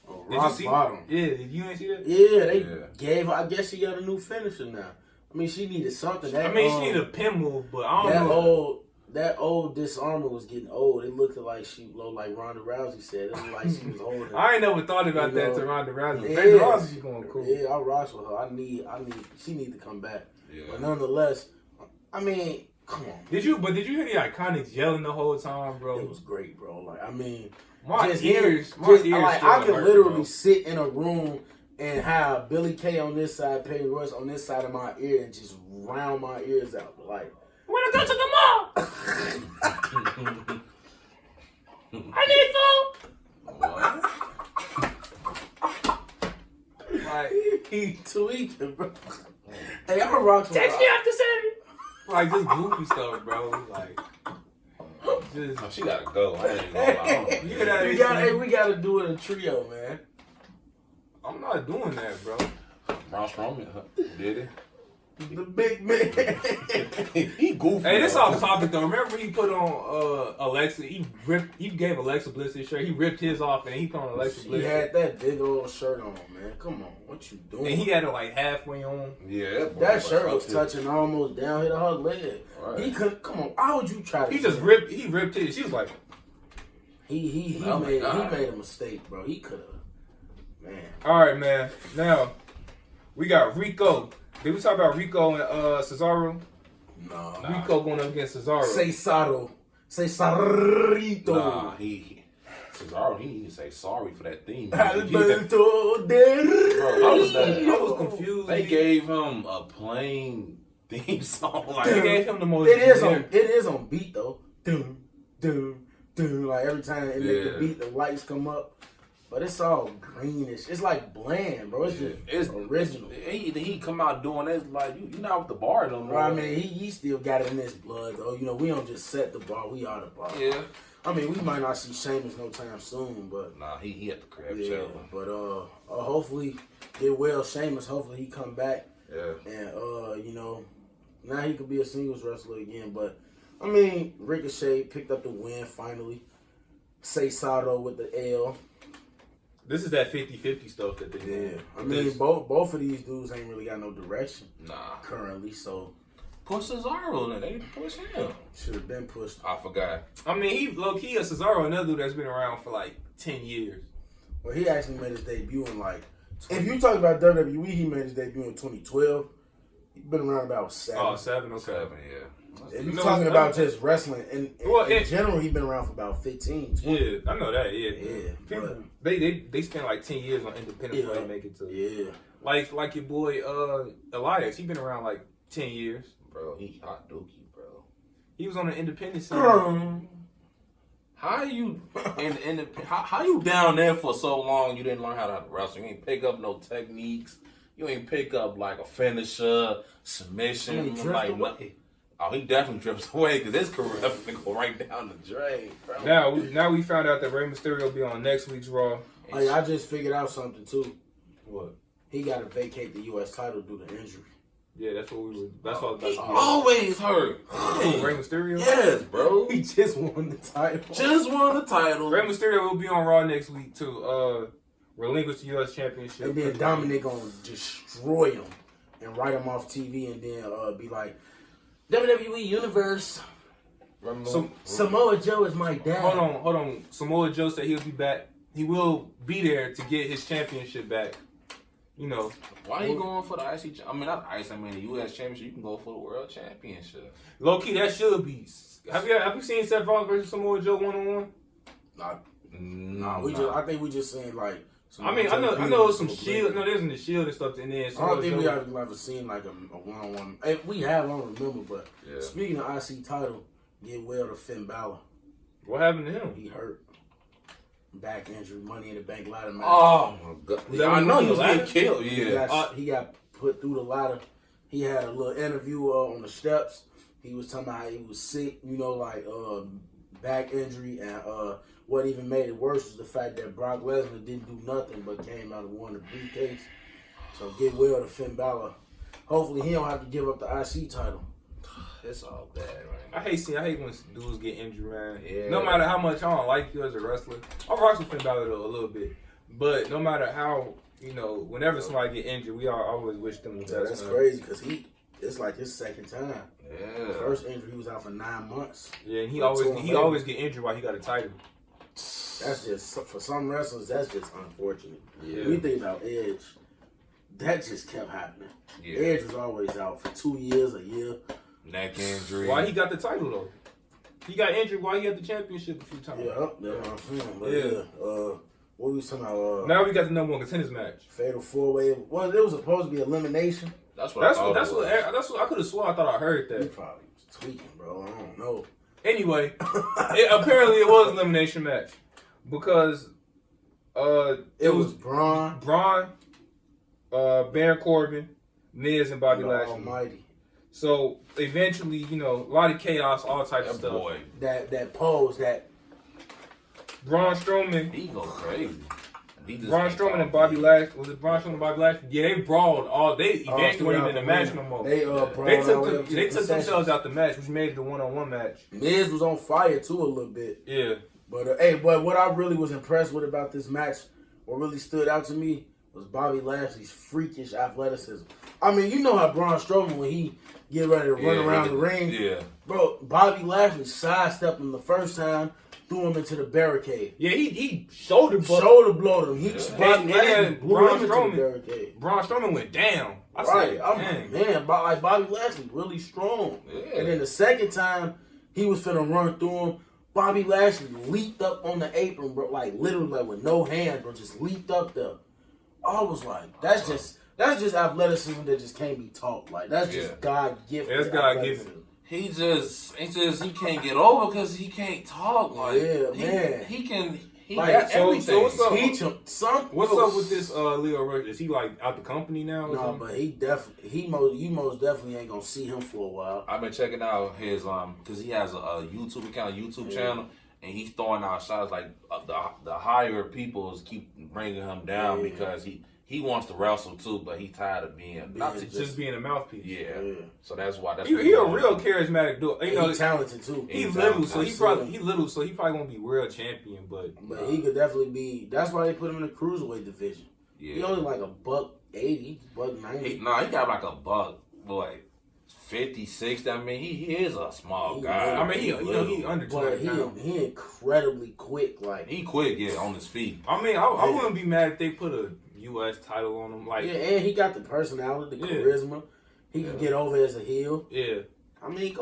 Speaker 2: Rock bottom.
Speaker 1: Yeah, you ain't see that?
Speaker 2: Yeah, they gave her. I guess she got a new finisher now. I mean, she needed something.
Speaker 1: She needed a pin move, but I don't know.
Speaker 2: That old disarmer was getting old. It looked like she looked like Ronda Rousey said. It looked like she was holding.
Speaker 1: I ain't never thought about that to Ronda Rousey.
Speaker 2: Yeah.
Speaker 1: Ronda Rousey, she going cool.
Speaker 2: Yeah, I rocks with her. She need to come back.
Speaker 3: Yeah.
Speaker 2: But nonetheless, I mean, come on.
Speaker 1: Did you hear the Iconics yelling the whole time, bro?
Speaker 2: It was great, bro. Like, I mean,
Speaker 1: my
Speaker 2: just
Speaker 1: ears.
Speaker 2: Like, I could literally sit in a room and have Billy Kay on this side, Peyton Royce on this side of my ear, and just round my ears out. But like,
Speaker 1: when I go to the mall, I need food.
Speaker 3: What?
Speaker 1: Like,
Speaker 2: he tweaking, bro. Hey, I'm a rock.
Speaker 1: text me after 7. Like, just goofy stuff, bro. Like, just.
Speaker 3: Oh, she gotta go. I ain't gonna lie.
Speaker 2: We gotta do it in a trio, man.
Speaker 1: I'm not doing that, bro.
Speaker 3: Braun Strowman did it.
Speaker 2: The big man.
Speaker 3: He goofy.
Speaker 1: Hey, this off topic though. Remember he put on Alexa? He gave Alexa Bliss his shirt. He ripped his off and he put on Alexa Bliss.
Speaker 2: He had that big old shirt on, man. Come on, what you doing?
Speaker 1: And he had it like halfway on.
Speaker 3: Yeah,
Speaker 2: that shirt was touching almost down here to her leg. Right. He couldn't. Come on, how would you try to?
Speaker 1: He just ripped. He ripped his. She was like,
Speaker 2: he made a mistake, bro. He could have. Man.
Speaker 1: All right, man. Now we got Rico. Did we talk about Rico and Cesaro?
Speaker 2: No.
Speaker 1: Rico going up against Cesaro.
Speaker 2: Cesarito.
Speaker 3: Nah, Cesaro, he need to say sorry for that theme.
Speaker 2: Alberto Del
Speaker 1: I was confused.
Speaker 3: They gave him a plain theme song. Like,
Speaker 1: they gave him the most.
Speaker 2: It is on beat though. Doom, doom, doom. Like every time it make the beat, the lights come up. But it's all greenish. It's like bland, bro. It's original.
Speaker 3: He come out doing this like you not with the bar no more.
Speaker 2: Bro, I mean, he still got it in his blood though. You know, we don't just set the bar. We are the bar.
Speaker 1: Yeah.
Speaker 2: I mean, we might not see Sheamus no time soon, but
Speaker 3: nah, he at the crib.
Speaker 2: Yeah, but hopefully get well. Sheamus, hopefully he come back.
Speaker 3: Yeah.
Speaker 2: And you know, now he could be a singles wrestler again. But I mean, Ricochet picked up the win finally. Cesaro with the L.
Speaker 1: This is that 50-50 stuff that they do.
Speaker 2: Yeah. I mean, both of these dudes ain't really got no direction.
Speaker 3: Nah.
Speaker 2: Currently, so.
Speaker 3: Push Cesaro in. They push him.
Speaker 2: Should have been pushed.
Speaker 3: I forgot.
Speaker 1: I mean, he low-key a Cesaro, another dude that's been around for like 10 years.
Speaker 2: Well, he actually made his debut in like. If you talk about WWE, he made his debut in 2012. He's been around about 7.
Speaker 1: Oh, 7, okay.
Speaker 3: 7, yeah.
Speaker 2: If you're talking about just wrestling, in general, he's been around for about 15, 20.
Speaker 1: Yeah, I know that, yeah.
Speaker 2: People,
Speaker 1: they spent like 10 years on independence before they make it to.
Speaker 2: Yeah.
Speaker 1: Like your boy Elias, he been around like 10 years.
Speaker 3: Bro, he hot dookie, bro.
Speaker 1: He was on the independent scene.
Speaker 3: How you how you down there for so long? You didn't learn how to wrestle. You ain't pick up no techniques. You ain't pick up like a finisher, submission. Oh, he definitely drifts away because his career finna go right down the drain, bro.
Speaker 1: Now we found out that Rey Mysterio will be on next week's Raw.
Speaker 2: Oh, yeah, I just figured out something too.
Speaker 1: What?
Speaker 2: He got to vacate the U.S. title due to injury.
Speaker 1: Yeah, that's what we were. That's all.
Speaker 3: He always hurt.
Speaker 1: Rey Mysterio.
Speaker 3: Yes, bro.
Speaker 2: He just won the title.
Speaker 3: Just won the title.
Speaker 1: Rey Mysterio will be on Raw next week to relinquish the U.S. Championship.
Speaker 2: And then Dominic gonna destroy him and write him off TV, and then be like, WWE Universe. Samoa Joe is my dad.
Speaker 1: Hold on. Samoa Joe said he'll be back. He will be there to get his championship back. You know.
Speaker 3: Why are you going for the IC? I mean, not the IC. I mean, the U.S. Championship. You can go for the World Championship.
Speaker 1: Low key, that should be. Have you seen Seth Rollins versus Samoa Joe 1-on-1?
Speaker 2: Nah. I think we just saying like.
Speaker 1: I mean, I know some Shield. No, there's the Shield and stuff in there.
Speaker 2: I don't think we have ever seen like a one-on-one. Hey, we have, I don't remember. But speaking of IC title, get well to Finn Balor.
Speaker 1: What happened to him?
Speaker 2: He hurt. Back injury, Money in the Bank ladder match.
Speaker 3: Oh my god!
Speaker 1: Yeah,
Speaker 3: I know he was getting killed. Yeah,
Speaker 2: he got put through the ladder. He had a little interview on the steps. He was talking about how he was sick, back injury, and what even made it worse was the fact that Brock Lesnar didn't do nothing but came out and won the briefcase. So get well to Finn Balor. Hopefully he don't have to give up the IC title.
Speaker 3: it's all bad, man.
Speaker 1: I hate when dudes get injured, man.
Speaker 3: Yeah.
Speaker 1: No matter how much I don't like you as a wrestler, I rock with Finn Balor though a little bit. But no matter how, whenever somebody get injured, we always wish them the best.
Speaker 2: That's crazy because it's like his second time.
Speaker 3: Yeah.
Speaker 2: First injury, he was out for 9 months.
Speaker 1: Yeah, and he always get injured while he got a title.
Speaker 2: That's just, for some wrestlers, that's just unfortunate.
Speaker 3: Yeah.
Speaker 2: We think about Edge, that just kept happening.
Speaker 3: Yeah.
Speaker 2: Edge was always out for 2 years, a year.
Speaker 3: Neck injury.
Speaker 1: Why he got the title though? He got injured while he had the championship a few times.
Speaker 2: Yeah, that's what I'm saying. But what we was talking about?
Speaker 1: Now we got the number one contenders match.
Speaker 2: Fatal 4-way. Well, it was supposed to be elimination.
Speaker 3: That's what
Speaker 1: I could have swore I thought I heard
Speaker 2: He
Speaker 1: that.
Speaker 2: probably was tweaking, bro. I don't know.
Speaker 1: Anyway, apparently it was an elimination match because
Speaker 2: it was Braun,
Speaker 1: Baron Corbin, Miz, and Bobby Lashley.
Speaker 2: Almighty.
Speaker 1: So eventually, a lot of chaos, all types of stuff.
Speaker 3: Boy.
Speaker 2: That pose, that
Speaker 1: Braun Strowman.
Speaker 3: He go crazy.
Speaker 1: Braun Strowman and Bobby Lashley. Was it Braun Strowman and Bobby Lashley? Yeah, they brawled all. They eventually weren't even in the match no more.
Speaker 2: They
Speaker 1: took themselves out the match, which made it the one-on-one match.
Speaker 2: Miz was on fire too a little bit.
Speaker 1: Yeah.
Speaker 2: But what I really was impressed with about this match, what really stood out to me, was Bobby Lashley's freakish athleticism. I mean, you know how Braun Strowman, when he get ready to run around the ring, bro, Bobby Lashley sidestepped him the first time, threw him into the barricade.
Speaker 1: Yeah, he shoulder
Speaker 2: blowed him. Bobby Lashley blew
Speaker 1: Braun
Speaker 2: him into the barricade.
Speaker 1: Braun Strowman went down.
Speaker 2: Man, Bobby Lashley really strong.
Speaker 3: Yeah. And
Speaker 2: then the second time he was finna run through him, Bobby Lashley leaped up on the apron, bro, literally with no hands, bro, just leaped up there. I was like, that's just athleticism that just can't be taught. Like, that's just God gifted.
Speaker 1: That's God given.
Speaker 3: He can't get over because he can't talk. Like,
Speaker 2: man.
Speaker 3: He can. He
Speaker 2: Like,
Speaker 3: got everything.
Speaker 1: so what's up?
Speaker 2: Teach him something.
Speaker 1: What's up with this Leo Rush? Is he out the company now?
Speaker 2: No, but you most definitely ain't gonna see him for a while.
Speaker 3: I've been checking out his because he has a YouTube account, a YouTube channel, and he's throwing out shots like the higher peoples keep bringing him down because he wants to wrestle too, but he tired of being
Speaker 1: just being a mouthpiece.
Speaker 3: Yeah. So that's why.
Speaker 1: He a real charismatic dude.
Speaker 2: He's talented too.
Speaker 1: He's little, so he probably won't be world champion, but
Speaker 2: he could definitely be. That's why they put him in the cruiserweight division.
Speaker 3: Yeah.
Speaker 2: He only like $180, $190.
Speaker 3: He got like $100, 50, 60. I mean, he is a small guy.
Speaker 1: I mean, he under 200 pounds.
Speaker 2: He incredibly quick. Like,
Speaker 3: he quick, on his feet.
Speaker 1: I mean, I wouldn't be mad if they put a U.S. title on him.
Speaker 2: And he got the personality, the charisma. He can get over as a heel.
Speaker 1: Yeah.
Speaker 2: I mean,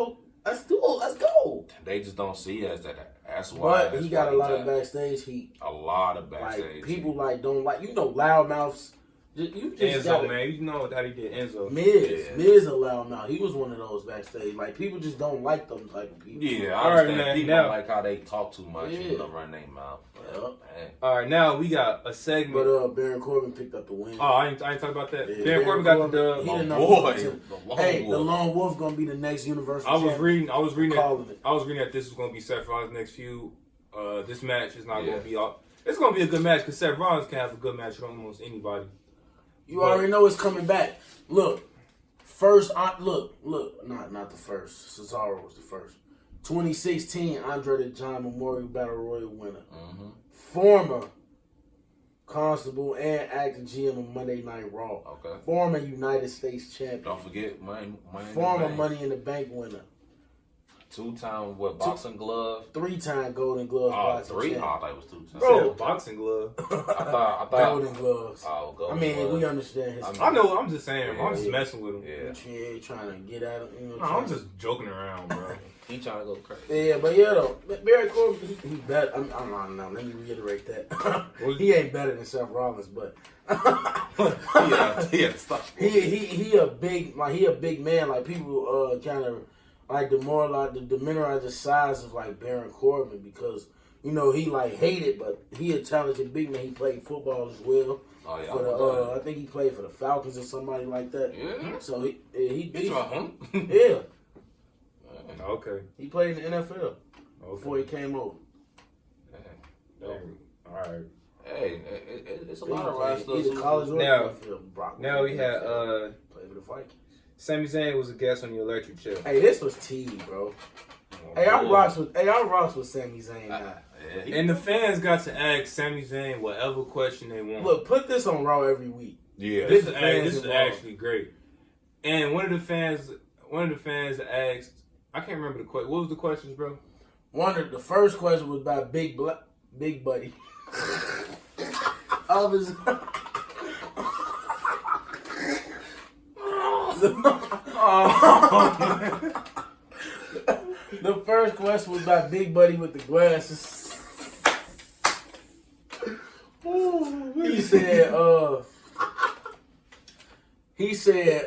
Speaker 2: let's go.
Speaker 3: They just don't see us that. That's why.
Speaker 2: But he got a lot of backstage heat.
Speaker 3: A lot of backstage.
Speaker 2: People don't like loudmouths. You just
Speaker 1: Enzo, man, you know how he did Enzo.
Speaker 2: Miz a loudmouth. He was one of those backstage. Like, people just don't like them type of people.
Speaker 3: Yeah, I understand. People don't like how they talk too much and run their mouth.
Speaker 1: All right, now we got a segment.
Speaker 2: But Baron Corbin picked up the win.
Speaker 1: Oh, I ain't talking about that.
Speaker 2: Yeah,
Speaker 1: Baron Corbin got the
Speaker 2: the Lone Wolf gonna be the next Universal
Speaker 1: I was reading
Speaker 2: that
Speaker 1: this was gonna be Seth Rollins' next feud. This match is not gonna be all. It's gonna be a good match because Seth Rollins can have a good match with almost anybody.
Speaker 2: You already know it's coming back. Look, First, look, not the first. Cesaro was the first. 2016, Andre the Giant Memorial Battle Royal winner.
Speaker 3: Mm-hmm.
Speaker 2: Former Constable and acting GM of Monday Night Raw.
Speaker 3: Okay.
Speaker 2: Former United States champion.
Speaker 3: Don't forget Money
Speaker 2: Former
Speaker 3: in the Bank.
Speaker 2: Money in the Bank winner.
Speaker 3: 2-time boxing glove.
Speaker 2: 3-time Golden Gloves boxing
Speaker 3: 3?
Speaker 2: champion.
Speaker 3: I thought it was 2 times.
Speaker 2: Bro.
Speaker 1: Boxing glove.
Speaker 3: I thought.
Speaker 2: Golden Gloves.
Speaker 3: Oh, Golden
Speaker 2: I mean,
Speaker 3: Gloves.
Speaker 2: we understand his.
Speaker 1: I know. I'm just saying.
Speaker 3: Yeah,
Speaker 1: I'm just
Speaker 2: yeah.
Speaker 1: messing with him.
Speaker 3: Yeah.
Speaker 2: He ain't trying to get at him. You know,
Speaker 1: No, I'm just joking around, bro.
Speaker 3: He trying to go crazy.
Speaker 2: Yeah, but yeah, though. Barry Corbin, he better. I'm not. Let me reiterate that. He ain't better than Seth Rollins, but
Speaker 3: Yeah, stop.
Speaker 2: he a big man. Like people kind of like demoralize the size of like Baron Corbin because you know he like hated, but he a talented big man. He played football as well.
Speaker 3: Oh yeah.
Speaker 2: For the I think he played for the Falcons or somebody like that.
Speaker 3: Yeah.
Speaker 2: So he
Speaker 3: He's my home.
Speaker 2: yeah.
Speaker 1: Okay.
Speaker 2: He played in the NFL
Speaker 1: Okay.
Speaker 2: before he came over.
Speaker 1: Dang. All right.
Speaker 3: Hey, it's a lot of wrestlers.
Speaker 2: Either college or
Speaker 1: Now-
Speaker 2: NFL. Brock
Speaker 1: Now we
Speaker 2: played
Speaker 1: had
Speaker 2: for the Vikings.
Speaker 1: Sami Zayn was a guest on the Electric Chair.
Speaker 2: Hey, this was T, bro. Hey, I rocks with Sami Zayn now.
Speaker 1: And the fans got to ask Sami Zayn whatever question they want.
Speaker 2: Look, put this on Raw every week.
Speaker 3: Yeah.
Speaker 1: this
Speaker 2: the
Speaker 1: is,
Speaker 2: fans
Speaker 1: this is
Speaker 2: involved.
Speaker 1: actually great. And one of the fans asked, I can't remember the question. What was the questions, bro?
Speaker 2: The first question was about Big Buddy. I was. The first question was about Big Buddy with the glasses. He said,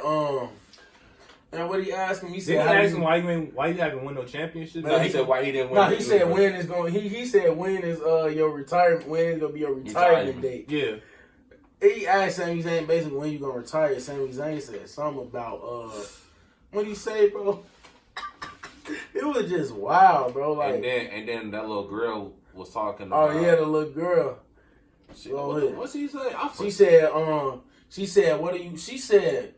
Speaker 2: and what he asked him, he
Speaker 1: Did
Speaker 2: said,
Speaker 1: he
Speaker 2: how
Speaker 1: ask
Speaker 2: you-
Speaker 1: him why you haven't won no championship?
Speaker 3: No, he said why he didn't win.
Speaker 2: No, he said when is going. He said when is your retirement? When is gonna be your retirement date?
Speaker 1: Yeah.
Speaker 2: He asked Sami Zayn basically when you gonna retire. Sami Zayn said something about what do you say, bro? It was just wild, bro. Like,
Speaker 3: and then that little girl was talking.
Speaker 2: oh
Speaker 3: About,
Speaker 2: yeah, the little girl.
Speaker 3: What's he say?
Speaker 2: She said, what do you? She said,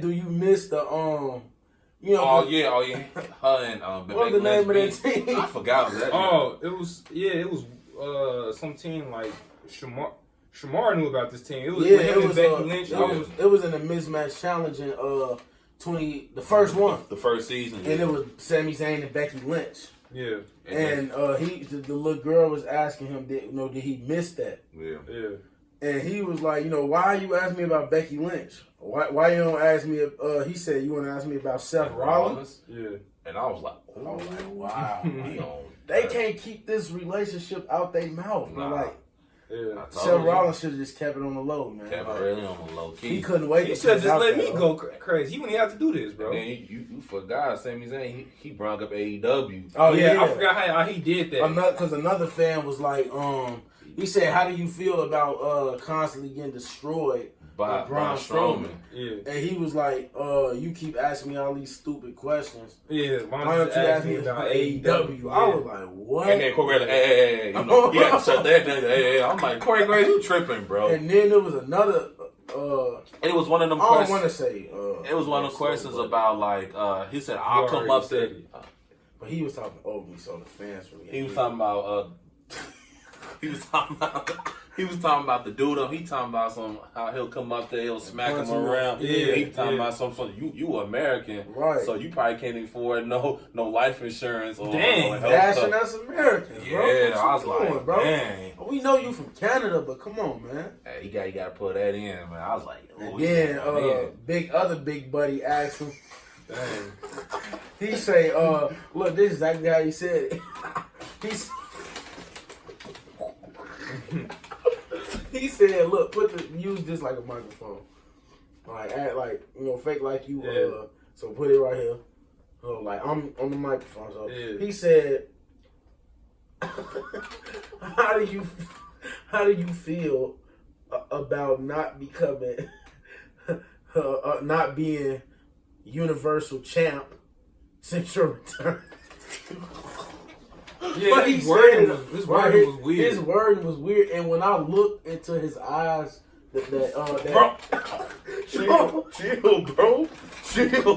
Speaker 2: do you miss the you know?
Speaker 3: Oh yeah. Her and
Speaker 2: What was the name of that team?
Speaker 3: I forgot that.
Speaker 1: Oh, it was some team like Shamar knew about this team. It was with him and Becky Lynch.
Speaker 2: It was in a mismatch challenge in the first one,
Speaker 3: the first season,
Speaker 2: and it was Sami Zayn and Becky Lynch.
Speaker 1: Yeah.
Speaker 2: And the little girl was asking him, did he miss that?
Speaker 3: Yeah.
Speaker 2: And he was like, why are you asking me about Becky Lynch? Why you don't ask me? He said, you want to ask me about Seth Rollins?
Speaker 3: Yeah. And I was like,
Speaker 2: Wow.
Speaker 3: he on-
Speaker 2: They can't keep this relationship out their mouth.
Speaker 3: Nah.
Speaker 2: Like,
Speaker 1: Yeah.
Speaker 2: Seth Rollins should have just kept it on the low, man.
Speaker 3: Kept
Speaker 2: Like,
Speaker 3: really on the low key.
Speaker 2: he couldn't wait.
Speaker 1: He
Speaker 2: to
Speaker 1: should have
Speaker 2: put it
Speaker 1: just
Speaker 2: out
Speaker 1: let
Speaker 2: there,
Speaker 1: me go crazy. He wouldn't have to do this, bro.
Speaker 3: And then you forgot Sami Zayn. He brought up AEW.
Speaker 2: Oh yeah,
Speaker 1: I forgot how he did that.
Speaker 2: Because another fan was like, he said, "How do you feel about constantly getting destroyed
Speaker 3: By Braun Strowman.
Speaker 1: Yeah.
Speaker 2: And he was like, you keep asking me all these stupid questions.
Speaker 1: Yeah.
Speaker 2: Why don't you ask me about AEW? I was like, what?
Speaker 3: And then Corey, hey, you know, yeah, shut that down. Hey, I'm like, Corey Graves, you tripping, bro?
Speaker 2: And then there was another.
Speaker 3: It was one of them
Speaker 2: I don't
Speaker 3: questions.
Speaker 2: want to say.
Speaker 3: It was one of the questions about like he said, I'll come up there.
Speaker 2: But he was talking over me, so the fans really.
Speaker 3: He was talking about he was talking about the dude. He talking about how he'll come up there, he'll smack him around.
Speaker 1: Yeah,
Speaker 3: he talking
Speaker 1: yeah.
Speaker 3: about you American,
Speaker 2: Right?
Speaker 3: So you probably can't afford no life insurance or
Speaker 1: Dang,
Speaker 3: or health
Speaker 2: Dashing
Speaker 3: stuff.
Speaker 2: us Americans, bro.
Speaker 3: Yeah,
Speaker 2: What
Speaker 3: I was
Speaker 2: you
Speaker 3: like,
Speaker 2: doing, bro.
Speaker 3: dang.
Speaker 2: We know you from Canada, but come on, man.
Speaker 3: Hey, you got to put that in, man. I was like,
Speaker 2: And
Speaker 3: oh,
Speaker 2: then
Speaker 3: man.
Speaker 2: big buddy asked him.
Speaker 1: Dang.
Speaker 2: He say, look, this is exactly how he said it. He said, look, use this like a microphone. Like act like, fake like you so put it right here. So like I'm on the microphone. So he said, how do you feel about not becoming not being Universal Champ since your return?
Speaker 1: Yeah,
Speaker 2: But
Speaker 1: his wording was weird.
Speaker 2: His wording was weird, and when I looked into his eyes,
Speaker 3: Chill, bro. Chill,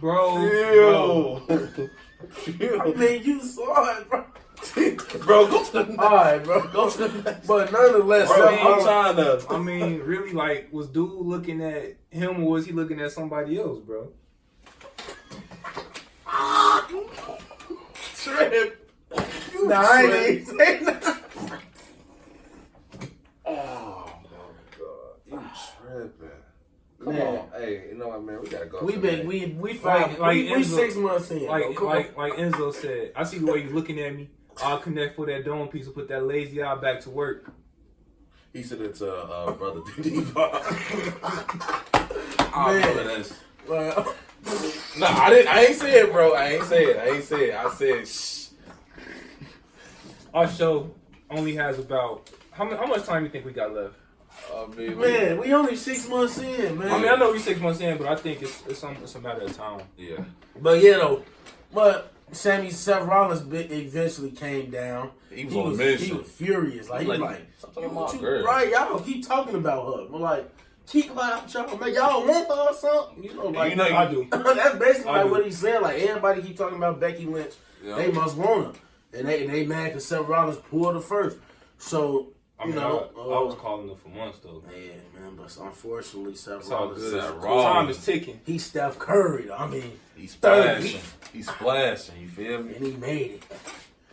Speaker 1: bro.
Speaker 2: I mean, you saw it, bro.
Speaker 3: Bro, go to the
Speaker 2: All right, bro. Go to the But nonetheless,
Speaker 3: bro, I'm trying to.
Speaker 1: I mean, really, like, was dude looking at him or was he looking at somebody else, bro?
Speaker 2: Trip. Nah, I ain't even saying that.
Speaker 3: Oh my god, you tripping? Come
Speaker 2: Man.
Speaker 3: on, hey, you know what, man? We gotta go.
Speaker 2: We fighting.
Speaker 1: Like
Speaker 2: we
Speaker 1: Enzo-
Speaker 2: 6 months in.
Speaker 1: Like
Speaker 2: bro.
Speaker 1: like Enzo said, I see the way you looking at me. I'll connect for that dome piece and put that lazy eye back to work.
Speaker 3: He said it to brother DD.
Speaker 2: Man. Well,
Speaker 3: No, I ain't say it, bro. I ain't say it. I said shh.
Speaker 1: Our show only has about how much time you think we got left?
Speaker 3: I mean,
Speaker 2: man, we only 6 months in, man.
Speaker 1: I mean, I know we 6 months in, but I think it's a matter of time.
Speaker 3: yeah.
Speaker 2: But yeah, though. But Seth Rollins eventually came down.
Speaker 3: He was on a mission.
Speaker 2: He was furious. Like, he was like,
Speaker 3: stop talking
Speaker 2: what
Speaker 3: about
Speaker 2: you,
Speaker 3: girl.
Speaker 2: right, y'all keep talking about her. But like, keep like, y'all want her or something? You know, like,
Speaker 3: You know,
Speaker 1: I do.
Speaker 2: that's basically
Speaker 1: I
Speaker 2: like
Speaker 1: do.
Speaker 2: what he said. Like, everybody keep talking about Becky Lynch.
Speaker 3: Yeah.
Speaker 2: They must want her. And they mad because Seth Rollins pulled her first. So,
Speaker 1: I
Speaker 2: you
Speaker 1: mean,
Speaker 2: know.
Speaker 1: I was calling her for months though.
Speaker 2: Yeah, man, but unfortunately, Seth
Speaker 1: It's all
Speaker 2: Rollins,
Speaker 1: good.
Speaker 3: Seth Rollins.
Speaker 1: Time is ticking.
Speaker 2: he's Steph Curry, though. I mean,
Speaker 3: He's
Speaker 2: third
Speaker 3: splashing. He's splashing. You feel me?
Speaker 2: and he made it.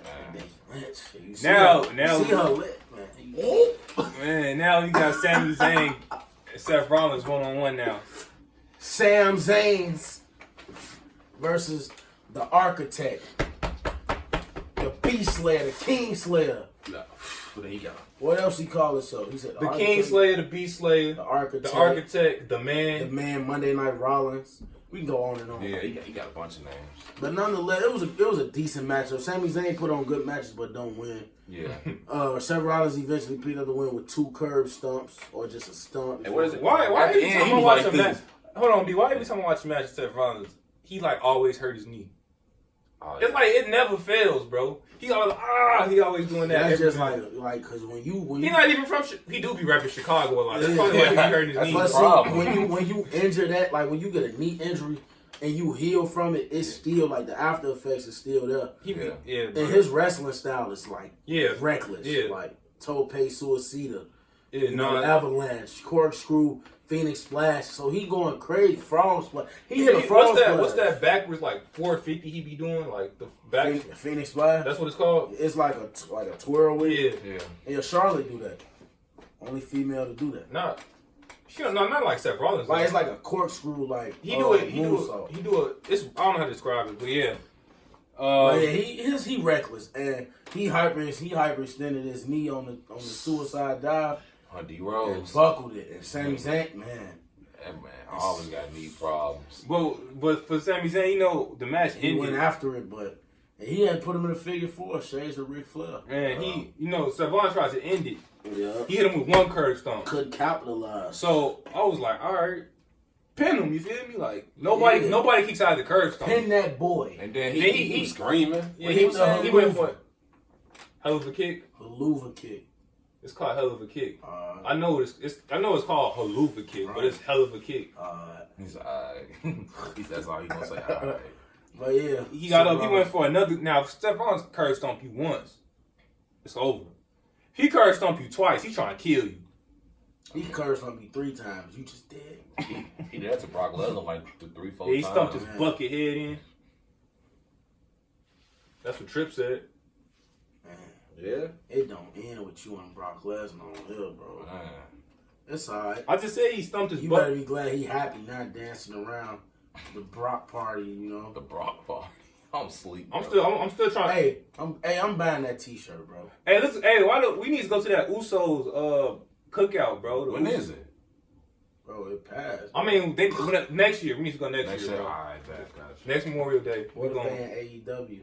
Speaker 3: Man.
Speaker 2: Becky Lynch. You see
Speaker 1: Now-
Speaker 2: her,
Speaker 1: now-
Speaker 2: you see her lip, man.
Speaker 1: Man, now you got Sami Zayn and Seth Rollins 1-on-1 now.
Speaker 2: Sam Zayn versus the Architect, the Beast Slayer, the King Slayer.
Speaker 3: No. There you go.
Speaker 2: What else he called himself? He said
Speaker 1: The
Speaker 2: Architect,
Speaker 1: King Slayer, the Beast Slayer,
Speaker 2: the Architect,
Speaker 1: the Architect, the
Speaker 2: the
Speaker 1: Man.
Speaker 2: Man, Monday Night Rollins. We can go on and on.
Speaker 3: Yeah, he got a bunch of names.
Speaker 2: But nonetheless, it was a decent matchup. Sami Zayn put on good matches, but don't win.
Speaker 3: Yeah.
Speaker 2: Seth Rollins eventually picked up the win with 2 curb stumps or just a stump.
Speaker 3: And what is it?
Speaker 1: Why
Speaker 3: At the
Speaker 1: every
Speaker 3: end,
Speaker 1: time
Speaker 3: he
Speaker 1: I
Speaker 3: was
Speaker 1: watch
Speaker 3: like
Speaker 1: a match?
Speaker 3: this.
Speaker 1: Hold on, B. Why every time I watch a match with Seth Rollins, he like always hurt his knee?
Speaker 3: Oh,
Speaker 1: It's like it never fails, bro. He always doing that.
Speaker 2: That's
Speaker 1: every
Speaker 2: just
Speaker 1: time.
Speaker 2: like because when you
Speaker 1: He not even from. He do be rapping Chicago a lot. That's probably why he be hurting his
Speaker 3: That's
Speaker 1: knee.
Speaker 2: but
Speaker 3: the
Speaker 2: see,
Speaker 3: problem.
Speaker 2: when you injure that, like when you get a knee injury and you heal from it, it's still like the after effects is still there.
Speaker 1: He be,
Speaker 3: Yeah.
Speaker 1: yeah, bro.
Speaker 2: And his wrestling style is like
Speaker 1: yeah,
Speaker 2: reckless,
Speaker 1: Yeah.
Speaker 2: like Tope Suicida,
Speaker 1: yeah,
Speaker 2: you know,
Speaker 1: no,
Speaker 2: Avalanche, Corkscrew, Phoenix Splash. So he going crazy, frog splash. He hit a frog
Speaker 1: what's that?
Speaker 2: splash.
Speaker 1: What's that backwards like 450? He be doing like the back.
Speaker 2: Phoenix Splash.
Speaker 1: That's what it's called.
Speaker 2: It's like a twirl with.
Speaker 1: Yeah,
Speaker 3: Yeah.
Speaker 2: Yeah, Charlotte do that. Only female to do that.
Speaker 1: not. Not like Seth Rollins.
Speaker 2: Like it's like a corkscrew, like
Speaker 1: he do it. He
Speaker 2: moonsault.
Speaker 1: do it. It's I don't know how to describe it, but yeah.
Speaker 2: But yeah, he reckless and he hyperextended his knee on the suicide dive
Speaker 3: On D
Speaker 2: and
Speaker 3: Rose.
Speaker 2: buckled it. And Sami Zayn, man,
Speaker 3: That man always got knee problems.
Speaker 1: But for Sami Zayn, you know, the match
Speaker 2: he
Speaker 1: ended.
Speaker 2: went after it, but he had put him in a figure 4, shades of Ric Flair.
Speaker 1: Man, he, you know, Seth Rollins tries to end it.
Speaker 2: Yeah,
Speaker 1: He hit him with one curve stomp.
Speaker 2: couldn't capitalize.
Speaker 1: So I was like, all right, pin him. You feel me? Like nobody kicks out of the curve stomp.
Speaker 2: Pin that boy.
Speaker 3: And then
Speaker 1: Then
Speaker 3: he was screaming.
Speaker 1: Yeah, he
Speaker 2: He
Speaker 1: went for it. Hell of a kick.
Speaker 2: Haluva kick.
Speaker 1: It's called hell of a kick.
Speaker 2: Uh,
Speaker 1: I know it's called haluva kick, but it's hell of a kick.
Speaker 3: He's alright. That's all he gonna say. Alright.
Speaker 2: But yeah,
Speaker 1: He got up. He went for another. Now, if Seth Rollins curve stomp you once, it's over. He curve stomp you twice. He trying to kill you.
Speaker 2: He cursed on me 3 times. You just dead.
Speaker 3: He did that to Brock Lesnar like 3-4
Speaker 1: Yeah, he
Speaker 3: times.
Speaker 1: stumped his
Speaker 2: man.
Speaker 1: bucket head in. That's what Tripp said.
Speaker 2: Man,
Speaker 3: Yeah.
Speaker 2: it don't end with you and Brock Lesnar on here, bro.
Speaker 3: Man.
Speaker 2: It's alright.
Speaker 1: I just said he stumped his
Speaker 2: You better
Speaker 1: bucket.
Speaker 2: be glad he happy, not dancing around the Brock party, you know.
Speaker 3: The Brock part. I'm asleep.
Speaker 1: I'm
Speaker 3: bro.
Speaker 1: still trying.
Speaker 2: I'm buying that T-shirt, bro.
Speaker 1: Hey, listen. Hey, we need to go to that Usos cookout, bro.
Speaker 3: When is it?
Speaker 2: Bro, it passed.
Speaker 1: I mean, next year. We need to go next year, bro.
Speaker 3: Alright, gotcha.
Speaker 1: Next Memorial Day.
Speaker 2: What
Speaker 1: We're
Speaker 2: if they
Speaker 1: going.
Speaker 2: in AEW?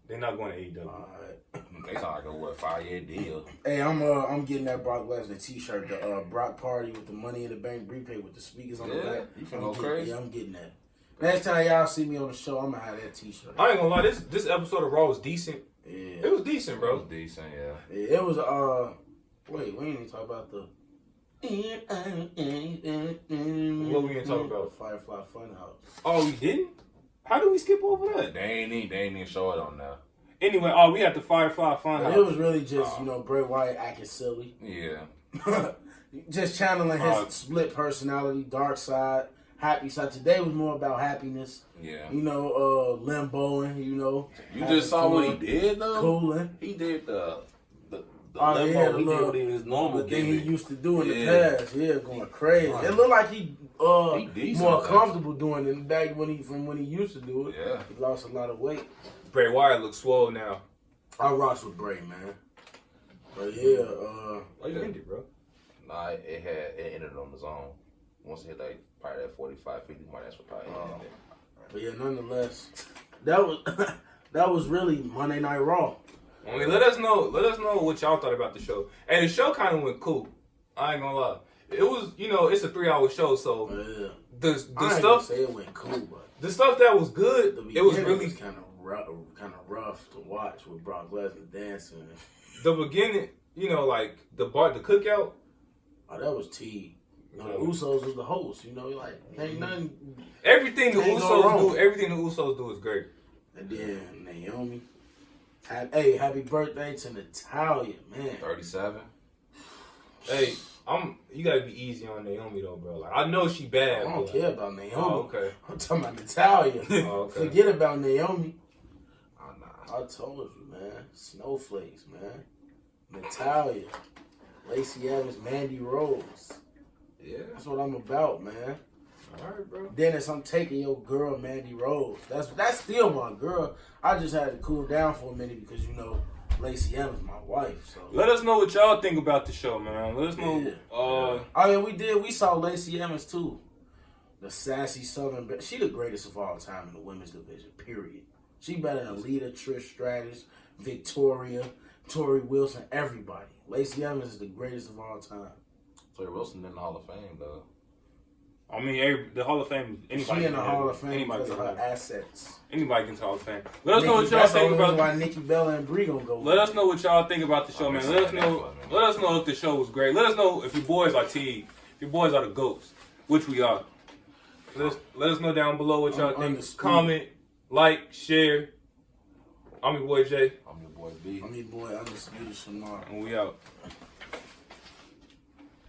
Speaker 1: They're not going to AEW.
Speaker 2: Alright.
Speaker 3: They sound like a 5-year deal.
Speaker 2: Hey, I'm getting that Brock Lesnar T-shirt, the Brock party with the Money in the Bank briefcase with the speakers on the
Speaker 3: Yeah,
Speaker 2: back.
Speaker 3: you finna go crazy.
Speaker 2: Yeah, I'm getting that. Next time y'all see me on the show, I'm gonna have that T-shirt.
Speaker 1: I ain't gonna lie. This episode of Raw was decent.
Speaker 2: Yeah,
Speaker 1: It was decent,
Speaker 3: Bro,
Speaker 1: bro.
Speaker 3: decent, yeah.
Speaker 2: it was. Wait, we ain't even talk about the
Speaker 1: What we gonna talk about?
Speaker 2: Firefly Funhouse.
Speaker 1: Oh, we didn't? How did we skip over that?
Speaker 3: They ain't even show it on there.
Speaker 1: Anyway, we had the Firefly Funhouse.
Speaker 2: It was really just, Bray Wyatt acting silly.
Speaker 3: Yeah.
Speaker 2: Just channeling his split personality, dark side, happy side. Today was more about happiness.
Speaker 3: Yeah.
Speaker 2: Limboing,
Speaker 3: You just saw what he did, though?
Speaker 2: Cooling.
Speaker 3: He did the
Speaker 2: limbo.
Speaker 3: he did what he was normal.
Speaker 2: The thing he used to do in the past. Yeah, going crazy. It looked like he more comfortable doing it back from when he used to do it.
Speaker 3: Yeah.
Speaker 2: He lost a lot of weight.
Speaker 1: Bray Wyatt looks swole now.
Speaker 2: I rocks with Bray, man. But yeah,
Speaker 1: Why you ended, bro?
Speaker 3: Nah, it ended on the zone. Once it hit like probably that 45, 50 mark, that's what probably ended.
Speaker 2: But yeah, nonetheless, that was really Monday Night Raw.
Speaker 1: I mean, let us know what y'all thought about the show. And the show kind of went cool. I ain't gonna lie. It was, it's a 3-hour show, so the stuff.
Speaker 2: Gonna say it went cool, but
Speaker 1: the stuff that was good, it was really
Speaker 2: kind of rough to watch with Brock Lesnar dancing.
Speaker 1: The beginning, like the cookout.
Speaker 2: Oh, that was T. The Usos was the host. Like ain't nothing.
Speaker 1: Everything the Usos do is great.
Speaker 2: And then Naomi. Happy birthday to Natalia, man.
Speaker 3: 37.
Speaker 1: Hey, you gotta be easy on Naomi though, bro. Like I know she bad.
Speaker 2: I don't care about Naomi.
Speaker 1: Oh, okay.
Speaker 2: I'm talking about Natalia.
Speaker 1: Oh, okay.
Speaker 2: Forget about Naomi.
Speaker 3: Oh, nah.
Speaker 2: I told you, man. Snowflakes, man. Natalia. Lacey Evans, Mandy Rose.
Speaker 3: Yeah.
Speaker 2: That's what I'm about, man.
Speaker 1: All right, bro.
Speaker 2: Dennis, I'm taking your girl, Mandy Rose. That's still my girl. I just had to cool down for a minute because, Lacey Evans, my wife. So
Speaker 1: let us know what y'all think about the show, man. Let us know.
Speaker 2: Yeah. We did. We saw Lacey Evans, too. The sassy Southern... She the greatest of all time in the women's division, period. She better than Lita, Trish Stratus, Victoria, Tori Wilson, everybody. Lacey Evans is the greatest of all time.
Speaker 3: Tori Wilson in the Hall of Fame, though.
Speaker 1: I mean, the Hall of Fame. Anybody
Speaker 2: she in the Hall of Fame
Speaker 1: anybody
Speaker 2: because of her assets.
Speaker 1: Anybody gets Hall of Fame. Let us know what y'all think about.
Speaker 2: Why Nikki Bella and Brie gonna go?
Speaker 1: Let us know what y'all think about the show, man. Let us know. Let us know if the show was great. Let us know if your boys are T. If your boys are the goats, which we are. Let us know down below what y'all think. Comment, like, share. I'm your boy Jay.
Speaker 3: I'm your boy B.
Speaker 2: I'm your boy Undisputed Shamar.
Speaker 1: And we out.